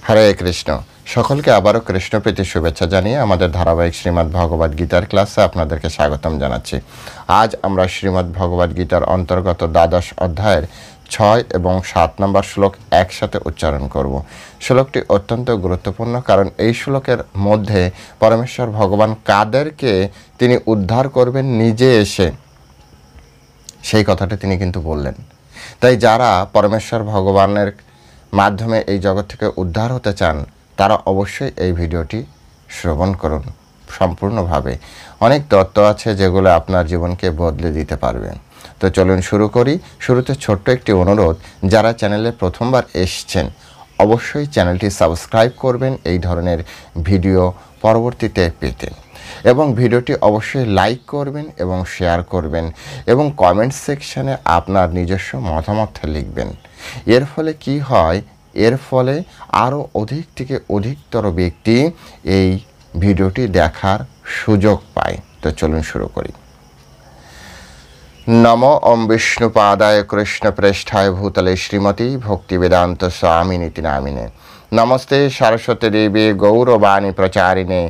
হরে কৃষ্ণ। সকলকে আবারও কৃষ্ণপ্রীতি শুভেচ্ছা জানিয়ে আমাদের ধারাবাহিক শ্রীমদ্ ভগবদ গীতার ক্লাসে আপনাদেরকে স্বাগতম জানাচ্ছি। আজ আমরা শ্রীমদ্ ভগবদ গীতার অন্তর্গত দ্বাদশ অধ্যায়ের 6 এবং 7 নম্বর শ্লোক একসাথে উচ্চারণ করব। শ্লোকটি অত্যন্ত গুরুত্বপূর্ণ, কারণ এই শ্লোকের মধ্যে পরমেশ্বর ভগবান কাদেরকে তিনি উদ্ধার করবেন নিজে এসে, সেই কথাটা তিনি কিন্তু বললেন। তাই যারা পরমেশ্বর ভগবানের মাধ্যমে এই জগৎ থেকে উদ্ধার হতে চান, তারা অবশ্যই এই ভিডিওটি শ্রবণ করুন সম্পূর্ণভাবে। অনেক তত্ত্ব আছে যেগুলো আপনার জীবনকে বদলে দিতে পারবে। তো চলুন শুরু করি। শুরুতে ছোট্ট একটি অনুরোধ, যারা চ্যানেলে প্রথমবার এসছেন অবশ্যই চ্যানেলটি সাবস্ক্রাইব করবেন এই ধরনের ভিডিও পরবর্তীতে পেতে, এবং ভিডিওটি অবশ্যই লাইক করবেন এবং শেয়ার করবেন, এবং কমেন্ট সেকশানে আপনার নিজস্ব মতামত লিখবেন। এর ফলে কি হয়, এর ফলে আরও অধিক থেকে অধিকতর ব্যক্তি এই ভিডিওটি দেখার সুযোগ পায়। তো চলুন শুরু করি। নমো ওম বিষ্ণুপাদায় কৃষ্ণপ্রেষ্ঠায় ভূতলে শ্রীমতী ভক্তিবেদান্ত স্বামিনীতি নামিনে। নমস্তে সরস্বতী দেবী গৌরবাণী প্রচারিণে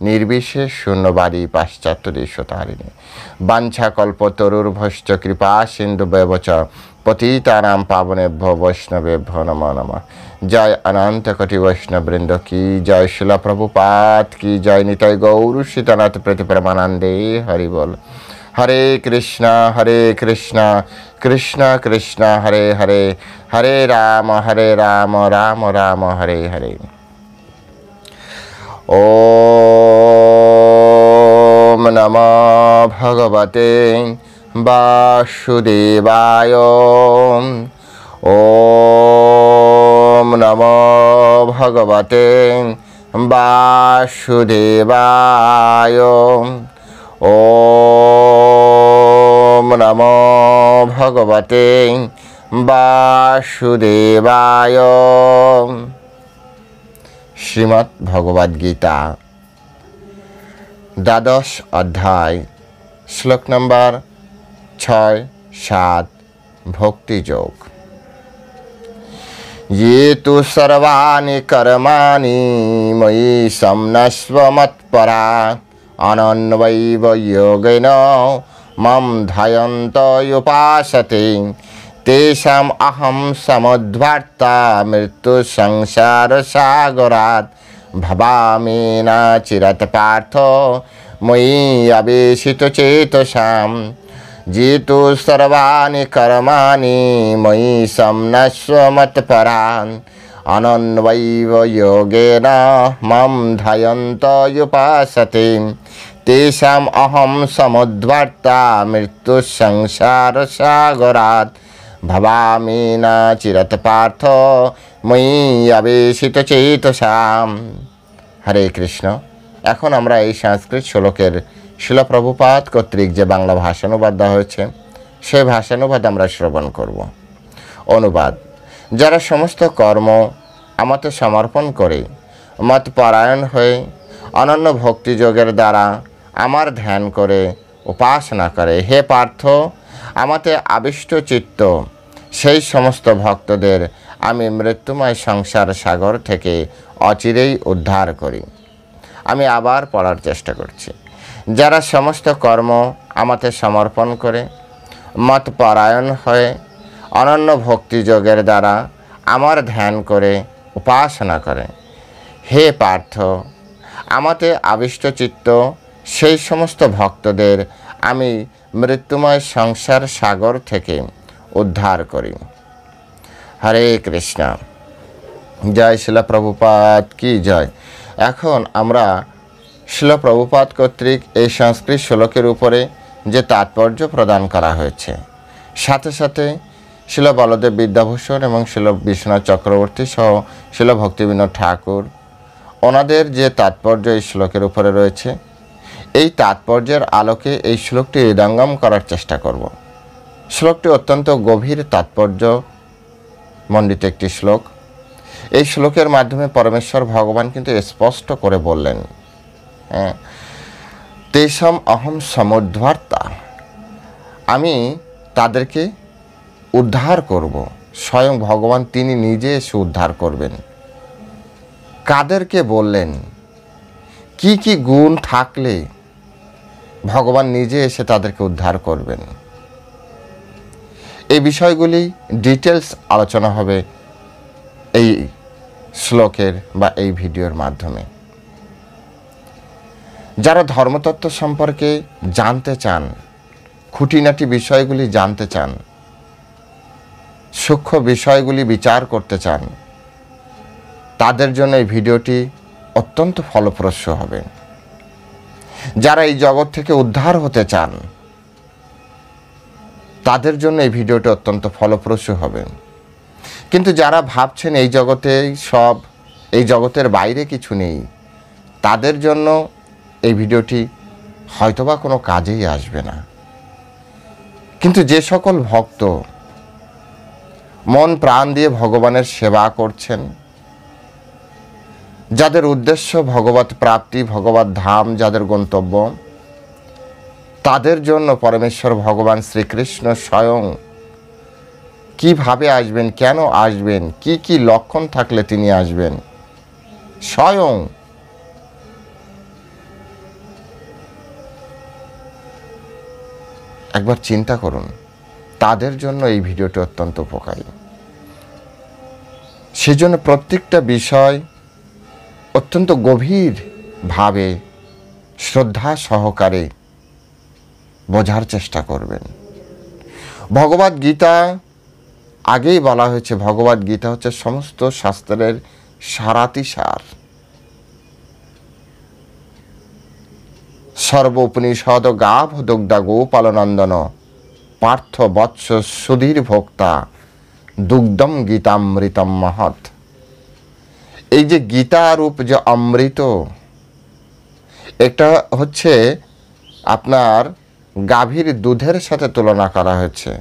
নির্বিশেষ শূন্যবাদী পাশ্চাত্য দেশতারিণে। বাঞ্ছাকল্পতরুর্ভশ্চ কৃপা সিন্ধুব্যবচ পতিতানাং পাবনেভ্যো বৈষ্ণবেভ্যো নমো নমঃ। জয় অনন্ত কোটি বৈষ্ণববৃন্দ কি জয়। শিল প্রভুপাদ কি জয়। নিতাই গৌর সীতানাথ প্রতি প্রেমানন্দে হরি বল। হরে কৃষ্ণ কৃষ্ণ কৃষ্ণ হরে হরে, হরে রাম রাম রাম হরে হরে। ওম নমো ভগবতে বাসুদেবায়। ওম নমো ভগবতে বাসুদেবায়। ওম নমো ভগবতে বাসুদেবায়। শ্রীমদ্ ভগবদ গীতা দ্বাদশ অধ্যায় শ্লোক নম্বর 6-7 ভক্তিযোগ। ये तु सर्वाणि कर्माणि मयि सम्नस्व मत्परा अनन्वैव योगेन मम ध्यायन्त उपासते तेषाम् अहं समुद्भर्ता मृत्युसंसारसागरात् भवामि न चिरत पार्थ मयि अवेशितचेतसाम्। ये तु सर्वाणि कर्माणि मयि सम्नस्व मत्परा अनन्वैव योगेन मम ध्यायन्त उपासते तेषाम् अहं समुद्भर्ता मृत्युसंसारसागरात् भवामि न चिरत पार्थ मयि अवेशितचेतसाम्। হরে কৃষ্ণ। এখন আমরা এই সংস্কৃত শ্লোকের শিল প্রভুপাদ কর্তৃক যে বাংলা ভাষানুবাদ দেওয়া হয়েছে, সেই ভাষানুবাদ আমরা শ্রবণ করব। অনুবাদ: যারা সমস্ত কর্ম আমাতে সমর্পণ করে মতপরায়ণ হয়ে অনন্য ভক্তিযোগের দ্বারা আমার ধ্যান করে উপাসনা করে, হে পার্থ, আমাতে আবিষ্ট চিত্ত সেই সমস্ত ভক্তদের আমি মৃত্যুময় সংসার সাগর থেকে অচিরেই উদ্ধার করি। আমি আবার পড়ার চেষ্টা করছি। যারা সমস্ত কর্ম আমাতে সমর্পণ করে মতপরায়ণ হয়ে অনন্য ভক্তিযোগের দ্বারা আমার ধ্যান করে উপাসনা করে, হে পার্থ, আমাতে আবিষ্ট চিত্ত সেই সমস্ত ভক্তদের আমি মৃত্যুময় সংসার সাগর থেকে উদ্ধার করি। হরে কৃষ্ণ। জয় শিল প্রভুপাদ কি জয়। এখন আমরা শিল প্রভুপাদ কর্তৃক এই সংস্কৃত শ্লোকের উপরে যে তাৎপর্য প্রদান করা হয়েছে, সাথে সাথে শিল বলদেব বিদ্যাভূষণ এবং শিল বিশ্বনাথ চক্রবর্তী সহ শিল ভক্তিবিনোদ ঠাকুর, ওনাদের যে তাৎপর্য এই শ্লোকের উপরে রয়েছে, এই তাৎপর্যের আলোকে এই শ্লোকটি হৃদয়ঙ্গম করার চেষ্টা করব। শ্লোকটি অত্যন্ত গভীর তাৎপর্য মণ্ডিত একটি শ্লোক। এই শ্লোকের মাধ্যমে পরমেশ্বর ভগবান কিন্তু স্পষ্ট করে বললেন, তেষাম অহম সমুদ্ভর্তা, আমি তাদেরকে উদ্ধার করব। স্বয়ং ভগবান তিনি নিজে এসে উদ্ধার করবেন। কাদেরকে বললেন, কি কি গুণ থাকলে ভগবান নিজে এসে তাদেরকে উদ্ধার করবেন। এই বিষয়গুলি ডিটেলস আলোচনা হবে এই শ্লোকের বা এই ভিডিওর মাধ্যমে। যারা ধর্মতত্ত্ব সম্পর্কে জানতে চান, খুঁটিনাটি বিষয়গুলি জানতে চান, সূক্ষ্ম বিষয়গুলি বিচার করতে চান, তাদের জন্য এই ভিডিওটি অত্যন্ত ফলপ্রসূ হবে। যারা এই জগৎ থেকে উদ্ধার হতে চান, তাদের জন্য এই ভিডিওটি অত্যন্ত ফলপ্রসূ হবে। কিন্তু যারা ভাবছেন এই জগতে সব, এই জগতের বাইরে কিছু নেই, তাদের জন্য এই ভিডিওটি হয়তোবা কোনো কাজেই আসবে না। কিন্তু যে সকল ভক্ত মন প্রাণ দিয়ে ভগবানের সেবা করছেন, যাদের উদ্দেশ্য ভগবত প্রাপ্তি, ভগবত ধাম যাদের গন্তব্য, তাদের জন্য পরমেশ্বর ভগবান শ্রীকৃষ্ণ স্বয়ং কিভাবে আসবেন, কেন আসবেন, কি কি লক্ষণ থাকলে তিনি আসবেন, স্বয়ং একবার চিন্তা করুন। তাদের জন্য এই ভিডিওটি অত্যন্ত উপকারী। সেজন্য প্রত্যেকটা বিষয় অত্যন্ত গভীরভাবে শ্রদ্ধা সহকারে বোঝার চেষ্টা করবেন। ভগবদ গীতা, আগেই বলা হয়েছে, ভগবদ গীতা হচ্ছে সমস্ত শাস্ত্রের সারাতিসার। সর্ব উপনিষদ গাভ দুগ্ধা গোপালনন্দন পার্থ বৎস সুধীর ভোক্তা দুগ্ধম গীতামৃতম মহৎ। এই যে গীতা রূপ যে অমৃত, এটা হচ্ছে আপনার গাভীর দুধের সাথে তুলনা করা হয়েছে।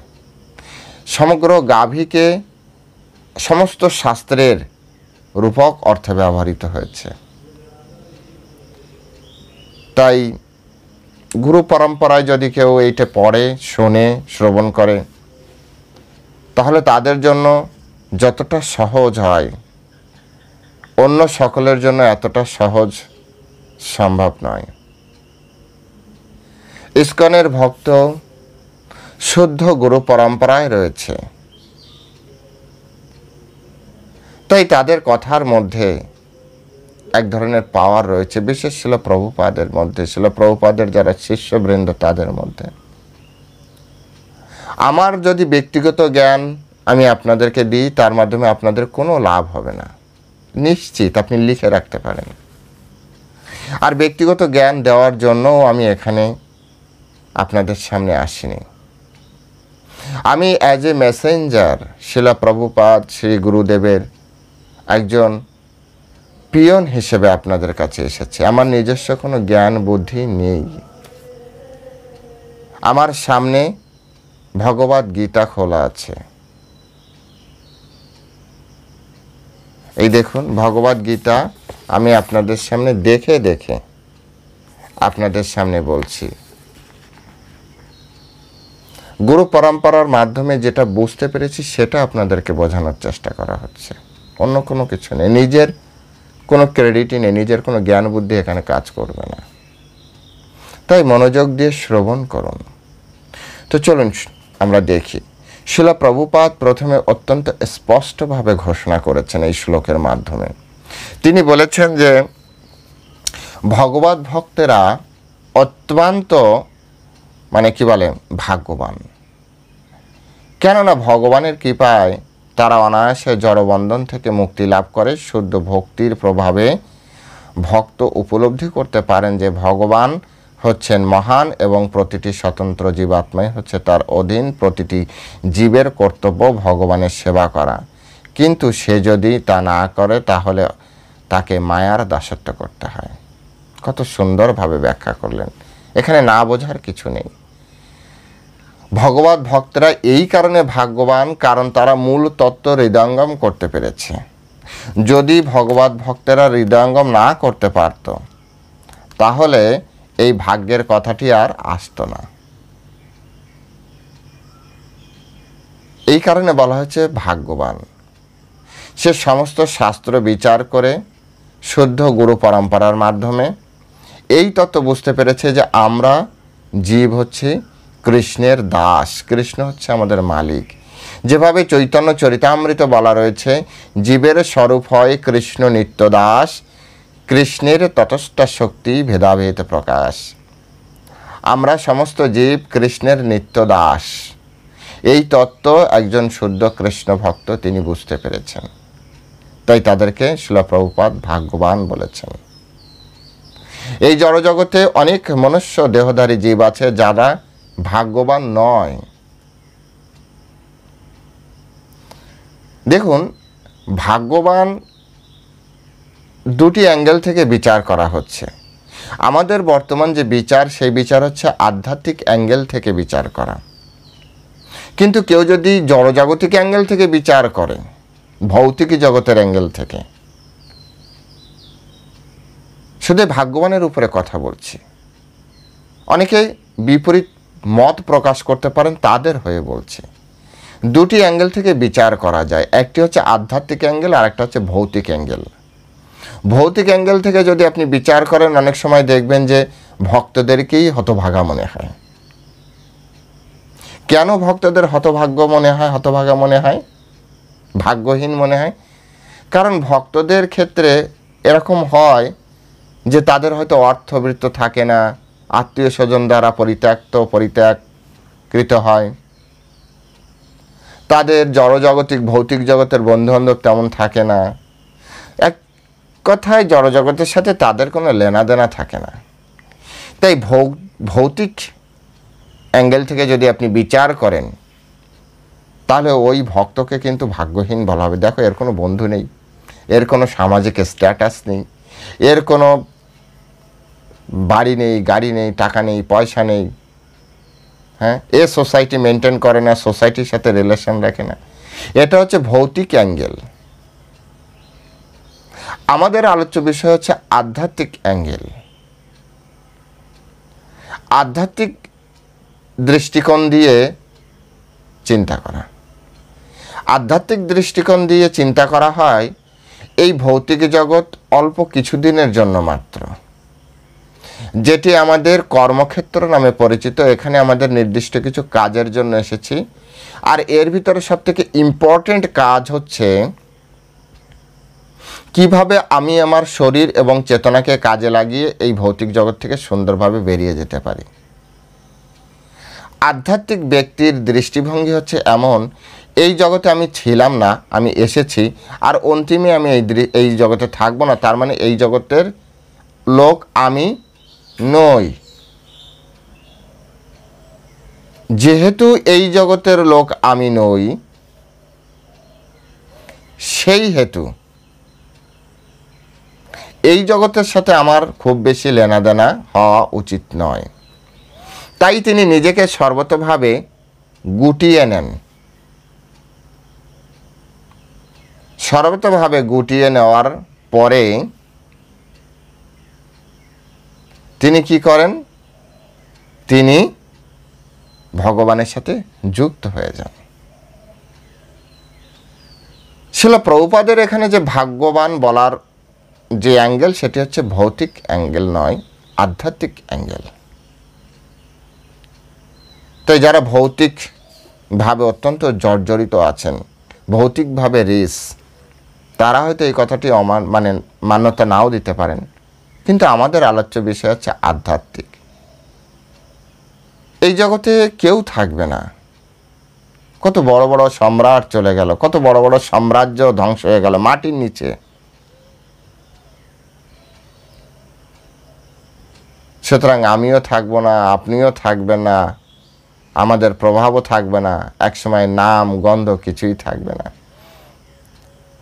সমগ্র গাভীকে সমস্ত শাস্ত্রের রূপক অর্থে ব্যবহৃত হয়েছে। তাই গুরু পরম্পরায় যদি কেউ এইটা পড়ে, শোনে, শ্রবণ করে, তাহলে তাদের জন্য যতটা সহজ হয়, অন্য সকলের জন্য এতটা সহজ সম্ভব নয়। ইস্কনের ভক্ত শুদ্ধ গুরু পরম্পরায় রয়েছে, তাই তাদের কথার মধ্যে এক ধরনের পাওয়ার রয়েছে, বিশেষ ছিল প্রভুপাদের মধ্যে, ছিল প্রভুপাদের যারা শিষ্যবৃন্দ তাদের মধ্যে। আমার যদি ব্যক্তিগত জ্ঞান আমি আপনাদেরকে দিই, তার মাধ্যমে আপনাদের কোনো লাভ হবে না, নিশ্চিত আপনি লিখে রাখতে পারেন। আর ব্যক্তিগত জ্ঞান দেওয়ার জন্যও আমি এখানে আপনাদের সামনে আসিনি। আমি অ্যাজ এ মেসেঞ্জার শিলা প্রভুপাদ শ্রী গুরুদেবের একজন পিয়ন হিসেবে আপনাদের কাছে এসেছি। আমার নিজস্ব কোনো জ্ঞান বুদ্ধি নেই। আমার সামনে ভগবদ গীতা খোলা আছে, এই দেখুন ভগবদ গীতা আমি আপনাদের সামনে দেখে দেখে আপনাদের সামনে বলছি। গুরু পরম্পরার মাধ্যমে যেটা বুঝতে পেরেছি সেটা আপনাদেরকে বোঝানোর চেষ্টা করা হচ্ছে, অন্য কোনো কিছু নেই। নিজের কোনো ক্রেডিটই নেই, নিজের কোনো জ্ঞান বুদ্ধি এখানে কাজ করবে না। তাই মনোযোগ দিয়ে শ্রবণ করুন। তো চলুন আমরা দেখি। শিলা প্রভুপাদ প্রথমে অত্যন্ত স্পষ্টভাবে ঘোষণা করেছেন এই শ্লোকের মাধ্যমে। তিনি বলেছেন যে ভগবত ভক্তেরা অত্যন্ত কি বলে ভাগ্যবান, কেননা ভগবানের কৃপায় তারা অনায়াসে জড়বন্ধন থেকে মুক্তি লাভ করে। শুদ্ধ ভক্তির প্রভাবে ভক্ত উপলব্ধি করতে পারেন যে ভগবান হচ্ছেন মহান এবং প্রতিটি স্বতন্ত্র জীবাত্মাই হচ্ছে তার অধীন। প্রতিটি জীবের কর্তব্য ভগবানের সেবা করা, কিন্তু সে যদি তা না করে তাহলে তাকে মায়ার দাসত্ব করতে হয়। কত সুন্দরভাবে ব্যাখ্যা করলেন, এখানে না বোঝার কিছু নেই। ভগবত ভক্তরা এই কারণে ভাগ্যবান কারণ তারা মূল তত্ত্ব হৃদয়ঙ্গম করতে পেরেছে। যদি ভগবত ভক্তেরা হৃদয়ঙ্গম না করতে পারত তাহলে এই ভাগ্যের কথাটি আর আসতো না। এই কারণে বলা হয়েছে ভাগ্যবান। সে সমস্ত শাস্ত্র বিচার করে শুদ্ধ গুরু পরম্পরার মাধ্যমে এই তত্ত্ব বুঝতে পেরেছে যে আমরা জীব হচ্ছে কৃষ্ণের দাস, কৃষ্ণ হচ্ছে আমাদের মালিক। যেভাবে চৈতন্য চরিতামৃত বলা রয়েছে, জীবের স্বরূপ হয় কৃষ্ণ নিত্য দাস, কৃষ্ণের ততস্থ শক্তি ভেদাভেদ প্রকাশ। আমরা সমস্ত জীব কৃষ্ণের নিত্য দাস, এই তত্ত্ব একজন শুদ্ধ কৃষ্ণ ভক্ত তিনি বুঝতে পেরেছেন। তাই তাদেরকে শ্রীল প্রভুপাদ ভাগ্যবান বলেছেন। এই জড়জগতে অনেক মনুষ্য দেহধারী জীব আছে যারা ভাগ্যবান নয়। দেখুন, ভাগ্যবান দুটি অ্যাঙ্গেল থেকে বিচার করা হচ্ছে। আমাদের বর্তমান যে বিচার, সেই বিচার হচ্ছে আধ্যাত্মিক অ্যাঙ্গেল থেকে বিচার করা। কিন্তু কেউ যদি জড়জাগতিক অ্যাঙ্গেল থেকে বিচার করে, ভৌতিক জগতের অ্যাঙ্গেল থেকে, শুধু ভাগ্যবানের উপরে কথা বলছি, অনেকে বিপরীত মত প্রকাশ করতে পারেন, তাদের হয়ে বলছে। দুটি অ্যাঙ্গেল থেকে বিচার করা যায়, একটি হচ্ছে আধ্যাত্মিক অ্যাঙ্গেল আর একটা হচ্ছে ভৌতিক অ্যাঙ্গেল। ভৌতিক অ্যাঙ্গেল থেকে যদি আপনি বিচার করেন, অনেক সময় দেখবেন যে ভক্তদেরকেই হতভাগা মনে হয়। কেন ভক্তদের হতভাগ্য মনে হয়, হতভাগা মনে হয়, ভাগ্যহীন মনে হয়? কারণ ভক্তদের ক্ষেত্রে এরকম হয় যে তাদের হয়তো অর্থবৃত্ত থাকে না, আত্মীয় স্বজন দ্বারা পরিত্যাগকৃত হয়, তাদের জড়জাগতিক ভৌতিক জগতের বন্ধুবান্ধব তেমন থাকে না, এক কথায় জড়জগতের সাথে তাদের কোনো লেনাদেনা থাকে না। তাই ভৌতিক অ্যাঙ্গেল থেকে যদি আপনি বিচার করেন, তাহলে ওই ভক্তকে কিন্তু ভাগ্যহীন বলা হবে। দেখো, এর কোনো বন্ধু নেই, এর কোনো সামাজিক স্ট্যাটাস নেই, এর কোনো বাড়ি নেই, গাড়ি নেই, টাকা নেই, পয়সা নেই, হ্যাঁ, এ সোসাইটি মেনটেন করে না, সোসাইটির সাথে রিলেশন রাখে না। এটা হচ্ছে ভৌতিক অ্যাঙ্গেল। আমাদের আলোচ্য বিষয় হচ্ছে আধ্যাত্মিক অ্যাঙ্গেল। আধ্যাত্মিক দৃষ্টিকোণ দিয়ে চিন্তা করা। আধ্যাত্মিক দৃষ্টিকোণ দিয়ে চিন্তা করা হয় এই ভৌতিক জগৎ অল্প কিছুদিনের জন্য মাত্র, যেটি আমাদের কর্মক্ষেত্র নামে পরিচিত। এখানে আমাদের নির্দিষ্ট কিছু কাজের জন্য এসেছি, আর এর ভিতরে সবথেকে ইম্পর্টেন্ট কাজ হচ্ছে কিভাবে আমি আমার শরীর এবং চেতনাকে কাজে লাগিয়ে এই ভৌতিক জগৎ থেকে সুন্দরভাবে বেরিয়ে যেতে পারি। আধ্যাত্মিক ব্যক্তির দৃষ্টিভঙ্গি হচ্ছে এমন, এই জগতে আমি ছিলাম না, আমি এসেছি, আর অন্তিমে আমি এই জগতে থাকবো না, তার মানে এই জগতের লোক আমি নই। যেহেতু এই জগতের লোক আমি নই, সেই হেতু এই জগতের সাথে আমার খুব বেশি লেনাদেনা হওয়া উচিত নয়। তাই তিনি নিজেকে সর্বতোভাবে গুটিয়ে নেন। সর্বতোভাবে গুটিয়ে নেওয়ার পরে তিনি কি করেন? তিনি ভগবানের সাথে যুক্ত হয়ে যান। শ্রীল প্রভুপাদের এখানে যে ভাগ্যবান বলার যে অ্যাঙ্গেল, সেটি হচ্ছে ভৌতিক অ্যাঙ্গেল নয়, আধ্যাত্মিক অ্যাঙ্গেল। তাই যারা ভৌতিকভাবে অত্যন্ত জর্জরিত আছেন, ভৌতিকভাবে রিস, তারা হয়তো এই কথাটি মান্যতা নাও দিতে পারেন, কিন্তু আমাদের আলোচ্য বিষয় হচ্ছে আধ্যাত্মিক। এই জগতে কেউ থাকবে না। কত বড় বড় সম্রাট চলে গেল, কত বড় বড় সাম্রাজ্য ধ্বংস হয়ে গেল মাটির নিচে। সুতরাং আমিও থাকবো না, আপনিও থাকবেন না, আমাদের প্রভাবও থাকবে না, একসময় নাম গন্ধ কিছুই থাকবে না।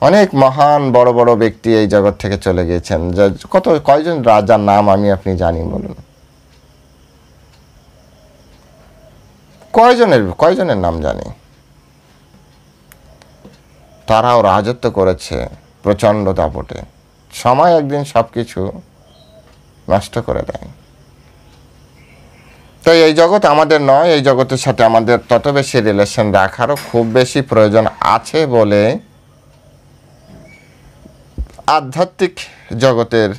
অনেক মহান বড় বড় ব্যক্তি এই জগৎ থেকে চলে গিয়েছেন। কয়জন রাজার নাম আমি আপনি জানি বলুন? কয়জনের নাম জানি? তারাও রাজত্ব করেছে প্রচণ্ড দাপটে। সময় একদিন সব কিছু নষ্ট করে দেয়। তাই এই জগৎ আমাদের নয়, এই জগতের সাথে আমাদের তত বেশি রিলেশন রাখারও খুব বেশি প্রয়োজন আছে বলে আধ্যাত্মিক জগতের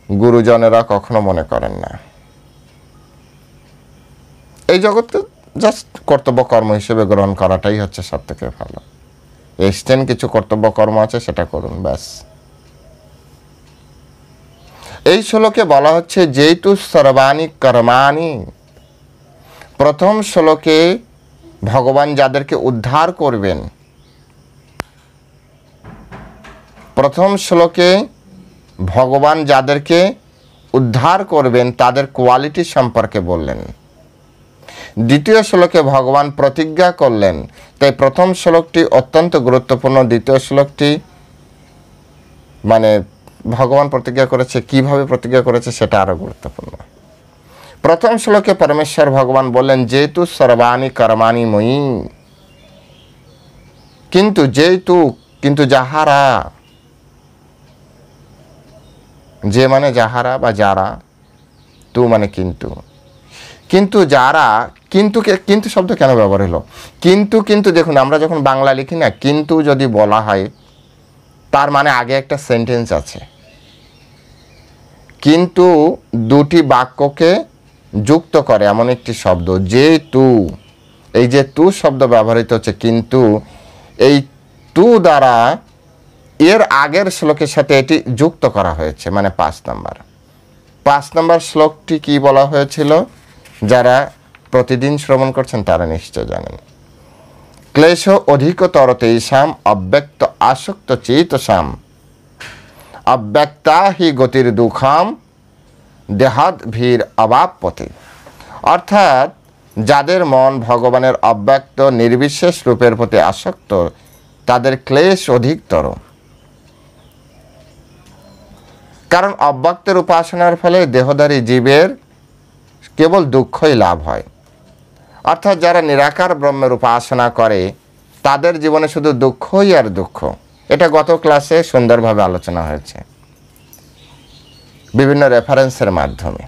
গুরুজনেরা কখনো মনে করেন না। এই জগৎকে জাস্ট কর্তব্য কর্ম হিসেবে গ্রহণ করাটাই হচ্ছে সব থেকে ভালো। এক্সটেন্ড কিছু কর্তব্য কর্ম আছে, সেটা করুন, ব্যাস। এই শ্লোকে বলা হচ্ছে যেহেতু সর্বাণি কর্মাণি। প্রথম শ্লোকে ভগবান যাদেরকে উদ্ধার করবেন, প্রথম শ্লোকে ভগবান যাদেরকে উদ্ধার করবেন তাদের কোয়ালিটি সম্পর্কে বললেন। দ্বিতীয় শ্লোকে ভগবান প্রতিজ্ঞা করলেন। তাই প্রথম শ্লোকটি অত্যন্ত গুরুত্বপূর্ণ, দ্বিতীয় শ্লোকটি মানে ভগবান প্রতিজ্ঞা করেছে, কিভাবে প্রতিজ্ঞা করেছে সেটা আরো গুরুত্বপূর্ণ। প্রথম শ্লোকে পরমেশ্বর ভগবান বললেন যেহেতু সর্বাণি কর্মাণি ময়ি, কিন্তু যেহেতু, কিন্তু যাহারা, যে মানে যাহারা বা যারা, তু মানে কিন্তু, কিন্তু যারা, কিন্তু শব্দ কেন ব্যবহার হলো? কিন্তু দেখুন, আমরা যখন বাংলা লিখি না, কিন্তু যদি বলা হয় তার মানে আগে একটা সেন্টেন্স আছে। কিন্তু দুটি বাক্যকে যুক্ত করে এমন একটি শব্দ যে তু। এই যে তু শব্দ ব্যবহৃত হচ্ছে, কিন্তু এই তু দ্বারা এর আগের শ্লোকের সাথে এটি যুক্ত করা হয়েছে, মানে 5 নম্বর শ্লোকটি কি বলা হয়েছিল? যারা প্রতিদিন শ্রবণ করছেন তারা নিশ্চয় জানেন। ক্লেশ অধিকতর তেষাম অব্যক্ত আসক্ত চেতসাম অব্যক্তা হি গতির দুঃখাম দেহাদ ভীর অবাপতে। অর্থাৎ যাদের মন ভগবানের অব্যক্ত নির্বিশেষ রূপের প্রতি আসক্ত, তাদের ক্লেশ অধিকতর। কারণ অব্যক্তের উপাসনার ফলে দেহধারী জীবের কেবল দুঃখই লাভ হয়। অর্থাৎ যারা নিরাকার ব্রহ্মের উপাসনা করে তাদের জীবনে শুধু দুঃখই আর দুঃখ। এটা গত ক্লাসে সুন্দরভাবে আলোচনা হয়েছে বিভিন্ন রেফারেন্সের মাধ্যমে।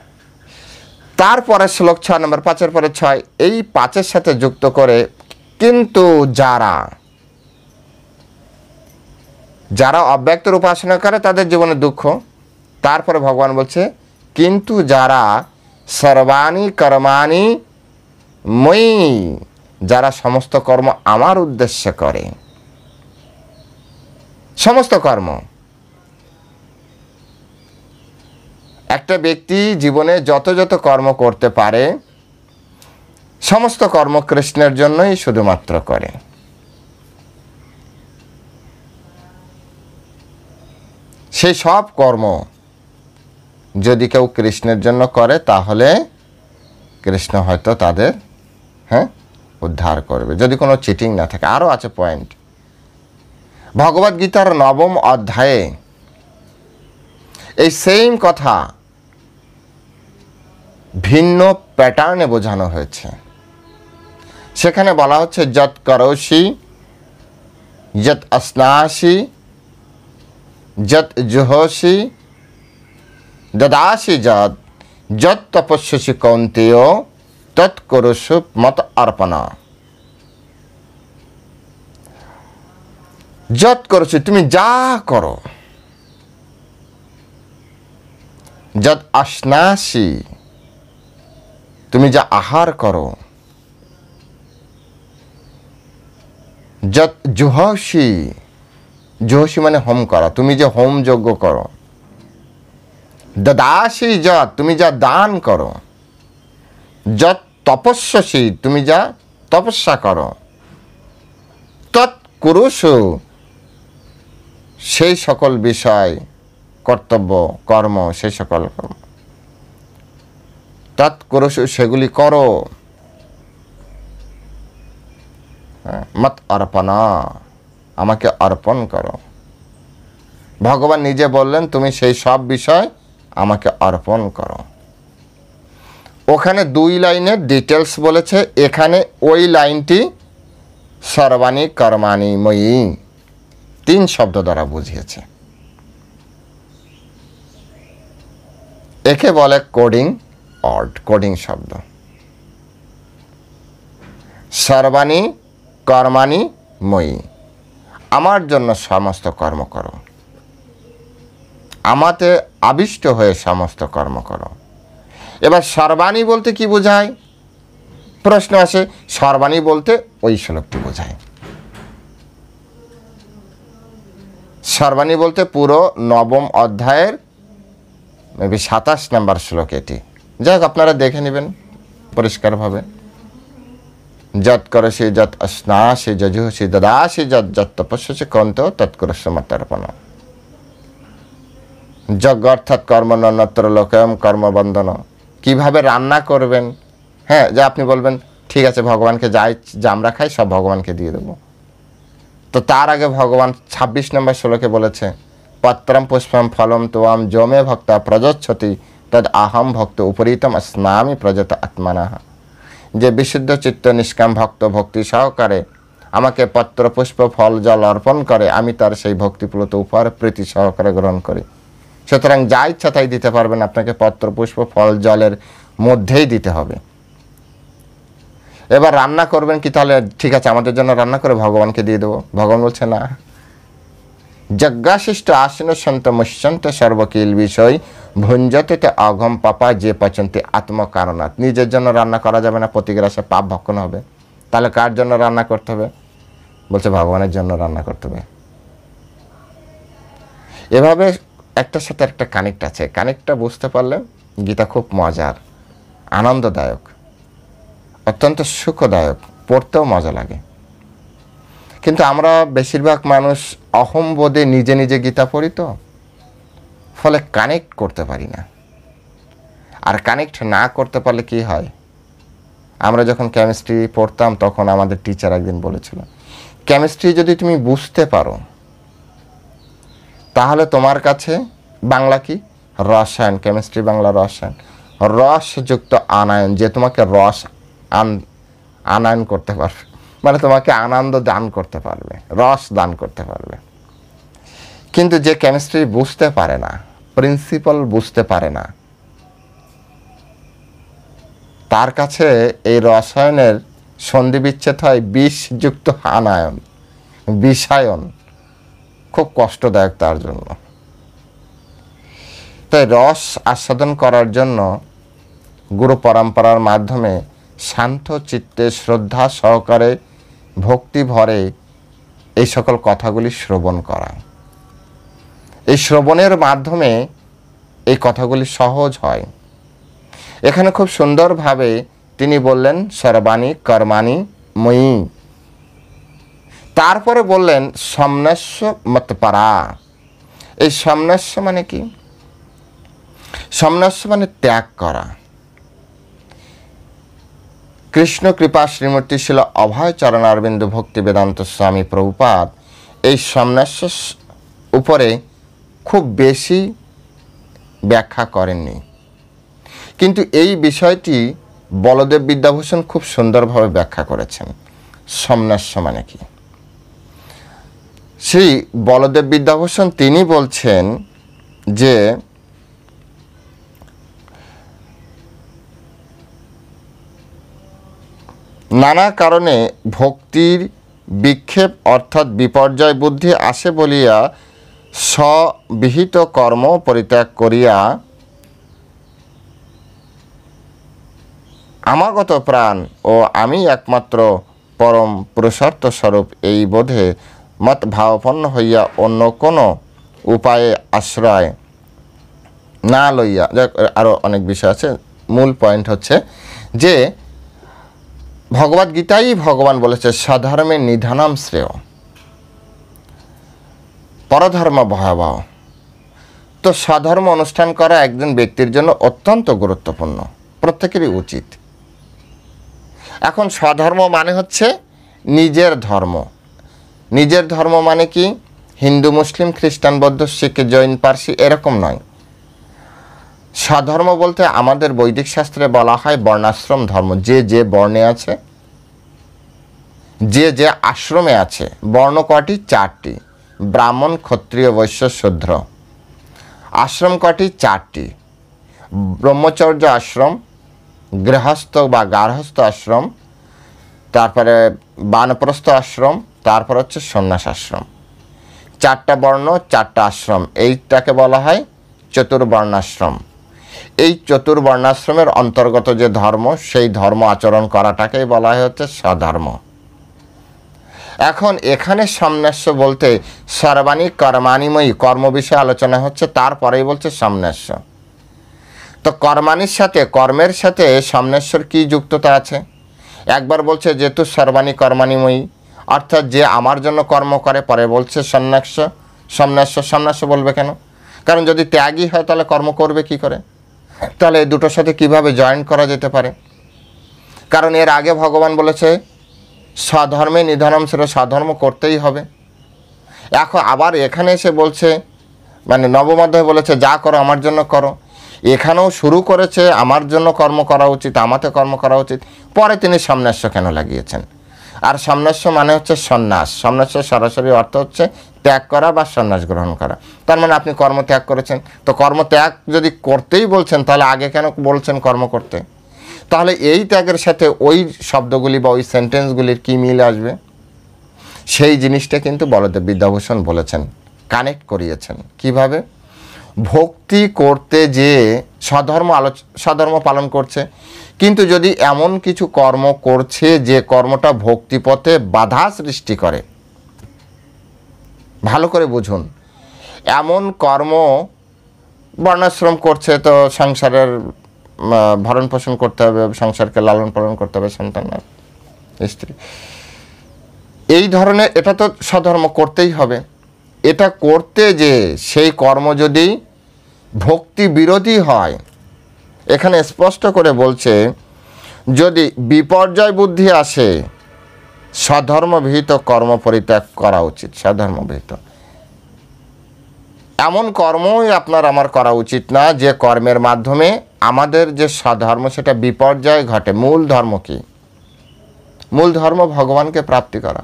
তারপরে শ্লোক 6 নম্বর, 5-এর পরে 6, এই 5-এর সাথে যুক্ত করে কিন্তু যারা অব্যক্তের উপাসনা করে তাদের জীবনে দুঃখ। তারপরে ভগবান বলছে কিন্তু যারা সর্বাণি কর্মাণি ময়ি, যারা সমস্ত কর্ম আমার উদ্দেশ্যে করে, সমস্ত কর্ম। একটা ব্যক্তি জীবনে যত কর্ম করতে পারে সমস্ত কর্ম কৃষ্ণের জন্যই শুধুমাত্র করে। সেই সব কর্ম যদি কেউ কৃষ্ণের জন্য করে তাহলে কৃষ্ণ হয়তো তাদের উদ্ধার করবে, যদি কোনো চিটিং না থাকে। আরও আছে পয়েন্ট। ভগবদ্গীতার 9ম অধ্যায়ে এই সেম কথা ভিন্ন প্যাটার্নে বোঝানো হয়েছে। সেখানে বলা হচ্ছে যৎ করোষি যৎ অশ্নাসি যৎ জুহোষি দদাসি যৎ যৎ তপস্যসি কৌন্তেয় তৎ করোষু মত অর্পণা। যৎ করোষি, তুমি যা করো। যৎ অশ্নাসি, তুমি যা আহার করো। যৎ জুহোষি, জুহোষি মানে হোম করা, তুমি যে হোম যজ্ঞ করো। দদাসি যৎ, তুমি যা দান করো। যৎ তপস্যসি, তুমি যা তপস্যা করো। তৎ কুরুষু, সেই সকল বিষয়, কর্তব্য কর্ম, সেই সকল কর্ম। তৎ কুরুষু, সেগুলি করো। মত অর্পণা, আমাকে অর্পণ করো। ভগবান নিজে বললেন তুমি সেই সব বিষয় আমাকে অর্পণ করো। ওখানে 2 লাইনের ডিটেলস বলেছে, এখানে ওই লাইনটি সর্বাণি কর্মাণি ময়ি 3 শব্দ দ্বারা বুঝিয়েছে। একে বলে কোডিং অর্ড, কোডিং শব্দ। সর্বাণি কর্মাণি ময়ি, আমার জন্য সমস্ত কর্ম করো। আমাতে আবিষ্ট হয়ে সমস্ত কর্ম করো। এবার সর্বাণী বলতে কি বোঝায়? প্রশ্ন আসে, সর্বাণী বলতে ওই শ্লোকটি বোঝায়। সর্বাণী বলতে পুরো নবম অধ্যায়ের 27 নম্বর শ্লোক এটি। যাই হোক, আপনারা দেখে নেবেন পরিষ্কারভাবে। যৎ করসি যৎ অশ্নাসি যজুষি দদাসি যৎ যৎ তপস্যসি কন্ত তৎকুরস্য মত্তর্পণ। যজ্ঞ অর্থাৎ কর্ম নন্যত্র লোকয়ম কর্মবন্ধন। কিভাবে রান্না করবেন? হ্যাঁ, যে আপনি বলবেন ঠিক আছে ভগবানকে যা আমরা খাই সব ভগবানকে দিয়ে দেবো, তো তার আগে ভগবান 26 নম্বর শ্লোকে বলেছে, পত্রম পুষ্পম ফলম তোয়াম যমে ভক্তা প্রযচ্ছতি তদ আহম ভক্ত উপরিতম স্নামি প্রজত আত্মানাহ। যে বিশুদ্ধ চিত্ত নিষ্কাম ভক্ত ভক্তি সহকারে আমাকে পত্র পুষ্প ফল জল অর্পণ করে, আমি তার সেই ভক্তিপ্রত উপহার প্রীতি সহকারে গ্রহণ করি। সুতরাং যা ইচ্ছা তাই দিতে পারবেন, আপনাকে পত্র পুষ্প ফল জলের মধ্যেই দিতে হবে। এবার রান্না করবেন কি? তাহলে ঠিক আছে আমাদের জন্য রান্না করে ভগবানকে দিয়ে দেবো। ভগবান বলছে না, যজ্ঞাশিষ্ট আসন সন্ত মুষ্যন্ত সর্বকিল বিষয় ভুঞ্জতে অঘম পাপা যে পচন্তি আত্মকারণাৎ। নিজের জন্য রান্না করা যাবে না, প্রতিগ্রাসে পাপ ভক্ষণ হবে। তাহলে কার জন্য রান্না করতে হবে? বলছে ভগবানের জন্য রান্না করতে হবে। এভাবে একটার সাথে একটা কানেক্ট আছে। কানেক্টটা বুঝতে পারলে গীতা খুব মজার, আনন্দদায়ক, অত্যন্ত সুখদায়ক, পড়তেও মজা লাগে। কিন্তু আমরা বেশিরভাগ মানুষ অহংবোধে নিজে নিজে গীতা পড়ি, তো ফলে কানেক্ট করতে পারি না। আর কানেক্ট না করতে পারলে কি হয়? আমরা যখন কেমিস্ট্রি পড়তাম তখন আমাদের টিচার একদিন বলেছিল, কেমিস্ট্রি যদি তুমি বুঝতে পারো তাহলে তোমার কাছে বাংলা কি? রসায়ন, কেমিস্ট্রি বাংলা রসায়ন, রসযুক্ত আনায়ন, যে তোমাকে রস আনায়ন করতে পারবে, মানে তোমাকে আনন্দ দান করতে পারবে, রস দান করতে পারবে। কিন্তু যে কেমিস্ট্রি বুঝতে পারে না, প্রিন্সিপাল বুঝতে পারে না, তার কাছে এই রসায়নের সন্ধি বিচ্ছেদ হয় বিষযুক্ত আনায়ন, বিষায়ন, খুব কষ্টদায়ক তার জন্য। তাই রস আস্বাদন করার জন্য গুরু পরম্পরার মাধ্যমে শান্ত চিত্তে শ্রদ্ধা সহকারে ভক্তি ভরে এই সকল কথাগুলি শ্রবণ করা। এই শ্রবণের মাধ্যমে এই কথাগুলি সহজ হয়। এখানে খুব সুন্দরভাবে তিনি বললেন সর্বাণী কর্মাণি ময়ী। তারপরে বললেন সমনস্য মতপরা। এই সমনস্য মানে কি? সমনস্য মানে ত্যাগ করা। কৃষ্ণ কৃপা শ্রীমূর্তি শিল অভয় চরণারবিন্দ ভক্তি বেদান্ত স্বামী প্রভুপাদ এই সমনস্য উপরে খুব বেশি ব্যাখ্যা করেননি, কিন্তু এই বিষয়টি বলদেব বিদ্যাভূষণ খুব সুন্দরভাবে ব্যাখ্যা করেছেন। সমনস্য মানে কি? শ্রী বলদেব বিদ্যাভূষণ তিনি বলছেন যে নানা কারণে ভক্তির বিক্ষেপ অর্থাৎ বিপর্যয় বুদ্ধি আসে বলিয়া স্ববিহিত কর্ম পরিত্যাগ করিয়া আমাগত প্রাণ ও আমি একমাত্র পরম পুরুষার্থ স্বরূপ এই বোধে মত ভাবাপন্ন হইয়া অন্য কোনো উপায়ে আশ্রয় না লইয়া, আরও অনেক বিষয় আছে, মূল পয়েন্ট হচ্ছে যে ভগবদ্গীতাই ভগবান বলেছে স্বধর্মের নিধানম শ্রেয়, পরধর্ম ভয়াবহ। তো স্বধর্ম অনুষ্ঠান করা একজন ব্যক্তির জন্য অত্যন্ত গুরুত্বপূর্ণ, প্রত্যেকেরই উচিত। এখন স্বধর্ম মানে হচ্ছে নিজের ধর্ম। নিজের ধর্ম মানে কি? হিন্দু মুসলিম খ্রিস্টান বৌদ্ধ শিখ জৈন পার্সি এরকম নয়। স্বধর্ম বলতে আমাদের বৈদিক শাস্ত্রে বলা হয় বর্ণাশ্রম ধর্ম। যে যে বর্ণে আছে, যে যে আশ্রমে আছে। বর্ণ কটি? 4টি, ব্রাহ্মণ ক্ষত্রিয় বৈশ্য শূদ্র। আশ্রম কটি? 4টি, ব্রহ্মচর্য আশ্রম, গৃহস্থ বা গার্হস্থ আশ্রম, তারপরে বানপ্রস্থ আশ্রম, তারপর হচ্ছে সন্ন্যাস আশ্রম। 4টা বর্ণ 4টা আশ্রম, এইটাকে বলা হয় চতুর্বর্ণাশ্রম। এই চতুর্বর্ণাশ্রমের অন্তর্গত যে ধর্ম, সেই ধর্ম আচরণ করাটাকেই বলা হচ্ছে স্বধর্ম। এখন এখানে সন্ন্যাস বলতে সর্বাণী কর্মাণিময়ী, কর্ম বিষয়ে আলোচনা হচ্ছে, তারপরেই বলছে সন্ন্যাস। তো কর্মাণীর সাথে, কর্মের সাথে সন্ন্যাসের কি যুক্ততা আছে? একবার বলছে যেহেতু সর্বাণী কর্মাণিময়ী, অর্থাৎ যে আমার জন্য কর্ম করে, পরে বলছে সন্ন্যাস। সন্ন্যাস বলবে কেন? কারণ যদি ত্যাগই হয় তাহলে কর্ম করবে কি করে? তাহলে এই দুটোর সাথে কিভাবে জয়েন করা যেতে পারে? কারণ এর আগে ভগবান বলেছে স্বধর্মে নিধনম, সেটা স্বধর্ম করতেই হবে। এখন আবার এখানে এসে বলছে, মানে নবম অধ্যায়ে বলেছে যা করো আমার জন্য করো। এখানেও শুরু করেছে আমার জন্য কর্ম করা উচিত, আমাতে কর্ম করা উচিত। পরে তিনি সন্ন্যাস কেন লাগিয়েছেন? আর সন্ন্যাস মানে হচ্ছে সন্ন্যাস। সন্ন্যাস সরাসরি অর্থ হচ্ছে ত্যাগ করা বা সন্ন্যাস গ্রহণ করা। তার মানে আপনি কর্ম ত্যাগ করেছেন। তো কর্ম ত্যাগ যদি করতেই বলছেন, তাহলে আগে কেন বলছেন কর্ম করতে? তাহলে এই ত্যাগের সাথে ওই শব্দগুলি বা ওই সেন্টেন্সগুলির কী মিল আসবে? সেই জিনিসটা কিন্তু বলদেব বিদ্যাভূষণ বলেছেন, কানেক্ট করিয়েছেন। কিভাবে? ভক্তি করতে যে স্বধর্ম পালন করছে, কিন্তু যদি এমন কিছু কর্ম করছে যে কর্মটা ভক্তিপথে বাধা সৃষ্টি করে, ভালো করে বুঝুন। এমন কর্ম, বর্ণাশ্রম করছে তো সংসারের ভরণ পোষণ করতে হবে, সংসারকে লালন পালন করতে হবে, সন্তান স্ত্রী, এই ধরনের, এটা তো স্বধর্ম করতেই হবে। এটা করতে যে সেই কর্ম যদি ভক্তি বিরোধী হয়, এখানে স্পষ্ট করে বলছে যদি বিপর্যয় বুদ্ধি আসে, স্বধর্মবিহিত কর্ম পরিত্যাগ করা উচিত। স্বধর্মবিহিত এমন কর্মই আপনার আমার করা উচিত না যে কর্মের মাধ্যমে আমাদের যে স্বধর্ম সেটা বিপর্যয় ঘটে। মূল ধর্ম কি? মূল ধর্ম ভগবানকে প্রাপ্তি করা।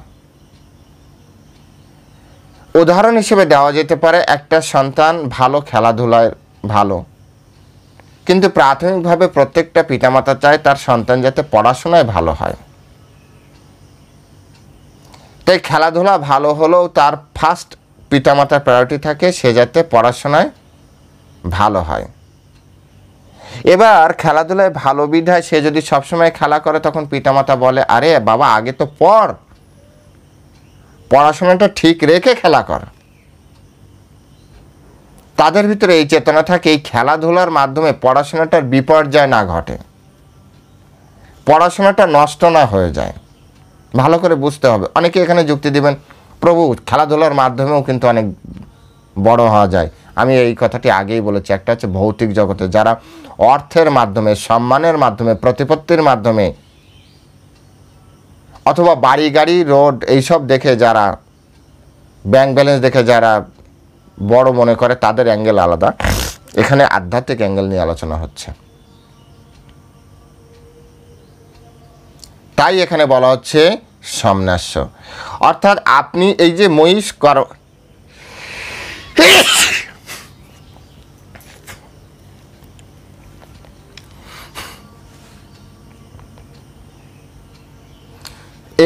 উদাহরণ হিসেবে দেওয়া যেতে পারে, একটা সন্তান ভালো খেলাধুলায় ভালো, কিন্তু প্রাথমিকভাবে প্রত্যেকটা পিতামাতা চায় তার সন্তান যাতে পড়াশোনায় ভালো হয়। তাই খেলাধুলা ভালো হলেও তার ফার্স্ট পিতামাতার প্রায়োরিটি থাকে সে যাতে পড়াশোনায় ভালো হয়। এবার খেলাধুলায় ভালো বিধায় সে যদি সবসময় খেলা করে, তখন পিতামাতা বলে আরে বাবা আগে তো পড়, পড়াশোনাটা ঠিক রেখে খেলা কর। তাদের ভিতরে এই চেতনা থাকে এই খেলাধুলার মাধ্যমে পড়াশোনাটার বিপর্যয় না ঘটে, পড়াশোনাটা নষ্ট না হয়ে যায়। ভালো করে বুঝতে হবে। অনেকে এখানে যুক্তি দিবেন, প্রভু খেলাধুলার মাধ্যমেও কিন্তু অনেক বড় হওয়া যায়। আমি এই কথাটি আগেই বলেছি। একটা হচ্ছে ভৌতিক জগতে যারা অর্থের মাধ্যমে, সম্মানের মাধ্যমে, প্রতিপত্তির মাধ্যমে অথবা বাড়ি গাড়ি রোড এইসব দেখে যারা, ব্যাংক ব্যালেন্স দেখে যারা বড় মনে করে, তাদের অ্যাঙ্গেল আলাদা। এখানে আধ্যাত্মিক অ্যাঙ্গেল নিয়ে আলোচনা হচ্ছে। তাই এখানে বলা হচ্ছে সন্ন্যাস, অর্থাৎ আপনি এই যে মহিষ কর,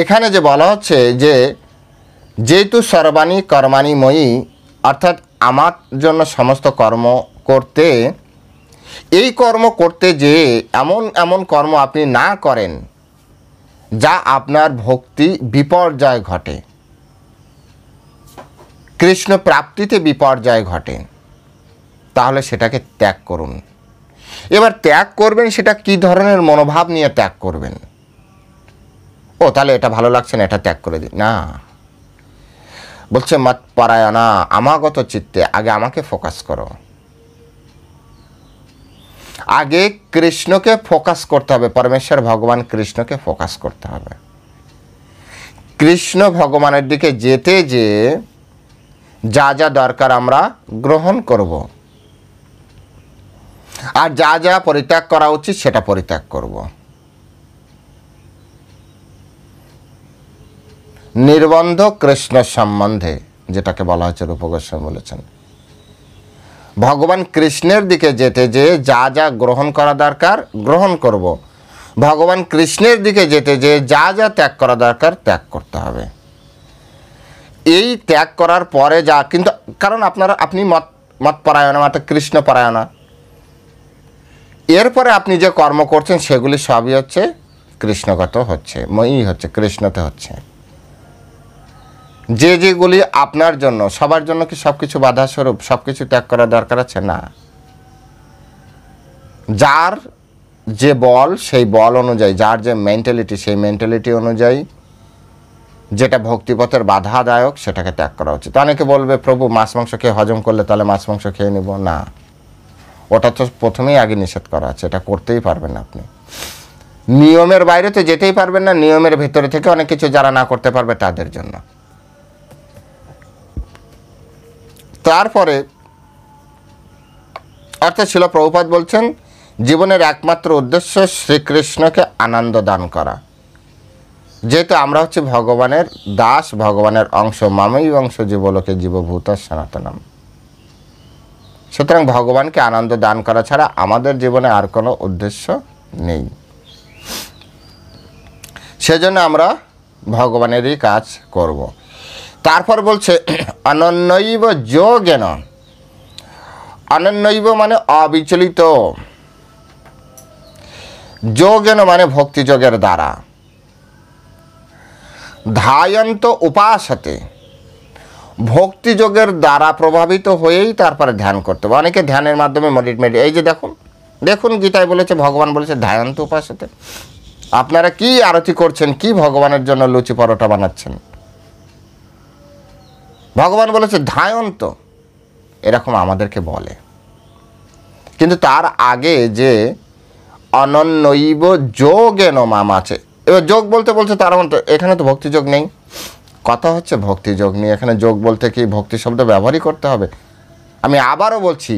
এখানে যে বলা হচ্ছে যে যেহেতু সর্বাণী কর্মাণিময়ী, অর্থাৎ আমার জন্য সমস্ত কর্ম করতে, এই কর্ম করতে যে এমন এমন কর্ম আপনি না করেন যা আপনার ভক্তি বিপর্যয় ঘটে, কৃষ্ণ প্রাপ্তিতে বিপর্যয় ঘটে, তাহলে সেটাকে ত্যাগ করুন। এবার ত্যাগ করবেন, সেটা কি ধরনের মনোভাব নিয়ে ত্যাগ করবেন? ও তাহলে এটা ভালো লাগছে না, এটা ত্যাগ করে দিই না। বলছে মত পরায়ণা, আমাগত চিত্তে, আগে আমাকে ফোকাস করো। আগে কৃষ্ণকে ফোকাস করতে হবে, পরমেশ্বর ভগবান কৃষ্ণকে ফোকাস করতে হবে। কৃষ্ণ ভগবানের দিকে যেতে যে যা যা দরকার আমরা গ্রহণ করব, আর যা যা পরিত্যাগ করা উচিত সেটা পরিত্যাগ করব। নির্বন্ধ কৃষ্ণ সম্বন্ধে, যেটাকে বলা হচ্ছে, রূপ গোস্বামী বলেছেন, ভগবান কৃষ্ণের দিকে যেতে যে যা যা গ্রহণ করা দরকার গ্রহণ করব, ভগবান কৃষ্ণের দিকে যেতে যে যা যা ত্যাগ করা দরকার ত্যাগ করতে হবে। এই ত্যাগ করার পরে যা, কিন্তু কারণ আপনি মত পরায়ণা অর্থাৎ কৃষ্ণ পরায়ণা। এরপরে আপনি যে কর্ম করছেন সেগুলি সবই হচ্ছে কৃষ্ণগত হচ্ছে, মই হচ্ছে, কৃষ্ণতে হচ্ছে। যে যেগুলি আপনার জন্য, সবার জন্য কি সব কিছু বাধা স্বরূপ, সব কিছু ত্যাগ করার দরকার আছে? না। যার যে বল সেই বল অনুযায়ী, যার যে মেন্টালিটি সেই মেন্টালিটি অনুযায়ী যেটা ভক্তিপথের বাধাদায়ক সেটাকে ত্যাগ করা উচিত। অনেকে বলবে প্রভু মাছ মাংস খেয়ে হজম করলে তাহলে মাছ মাংস খেয়ে নিব। না, ওটা তো প্রথমেই আগে নিষেধ করা আছে, এটা করতেই পারবেন না আপনি। নিয়মের বাইরে তো যেতেই পারবেন না, নিয়মের ভেতরে থেকে অনেক কিছু যারা না করতে পারবে তাদের জন্য। তারপরে অর্থাৎ শিল প্রভুপাদ বলছেন জীবনের একমাত্র উদ্দেশ্য শ্রীকৃষ্ণকে আনন্দ দান করা। যেহেতু আমরা হচ্ছে ভগবানের দাস, ভগবানের অংশ, মামই অংশ জীবলোকে জীবভূত সনাতনম, সুতরাং ভগবানকে আনন্দ দান করা ছাড়া আমাদের জীবনে আর কোনো উদ্দেশ্য নেই। সেজন্য আমরা ভগবানেরই কাজ করব। তারপর বলছে অনন্যৈব যোগেন। অনন্যৈব মানে অবিচলিত, যোগেন মানে ভক্তিযোগের দ্বারা, ধ্যায়ন্ত উপাসতে, ভক্তিযোগের দ্বারা প্রভাবিত হয়েই তারপরে ধ্যান করতে হবে। অনেকে ধ্যানের মাধ্যমে এই যে দেখুন দেখুন গীতায় বলেছে, ভগবান বলেছে ধ্যায়ন্ত উপাসতে। আপনারা কি আরতি করছেন, কি ভগবানের জন্য লুচি পরোটা বানাচ্ছেন? ভগবান বলেছে ধ্যায়ন্ত, এরকম আমাদেরকে বলে। কিন্তু তার আগে যে অনন্যৈব যোগেন মাম আছে, এবার যোগ বলতে বলছে তার মতো এখানে তো ভক্তিযোগ নেই। কথা হচ্ছে ভক্তিযোগ নিয়ে, এখানে যোগ বলতে কি ভক্তি শব্দ ব্যবহারই করতে হবে? আমি আবারও বলছি,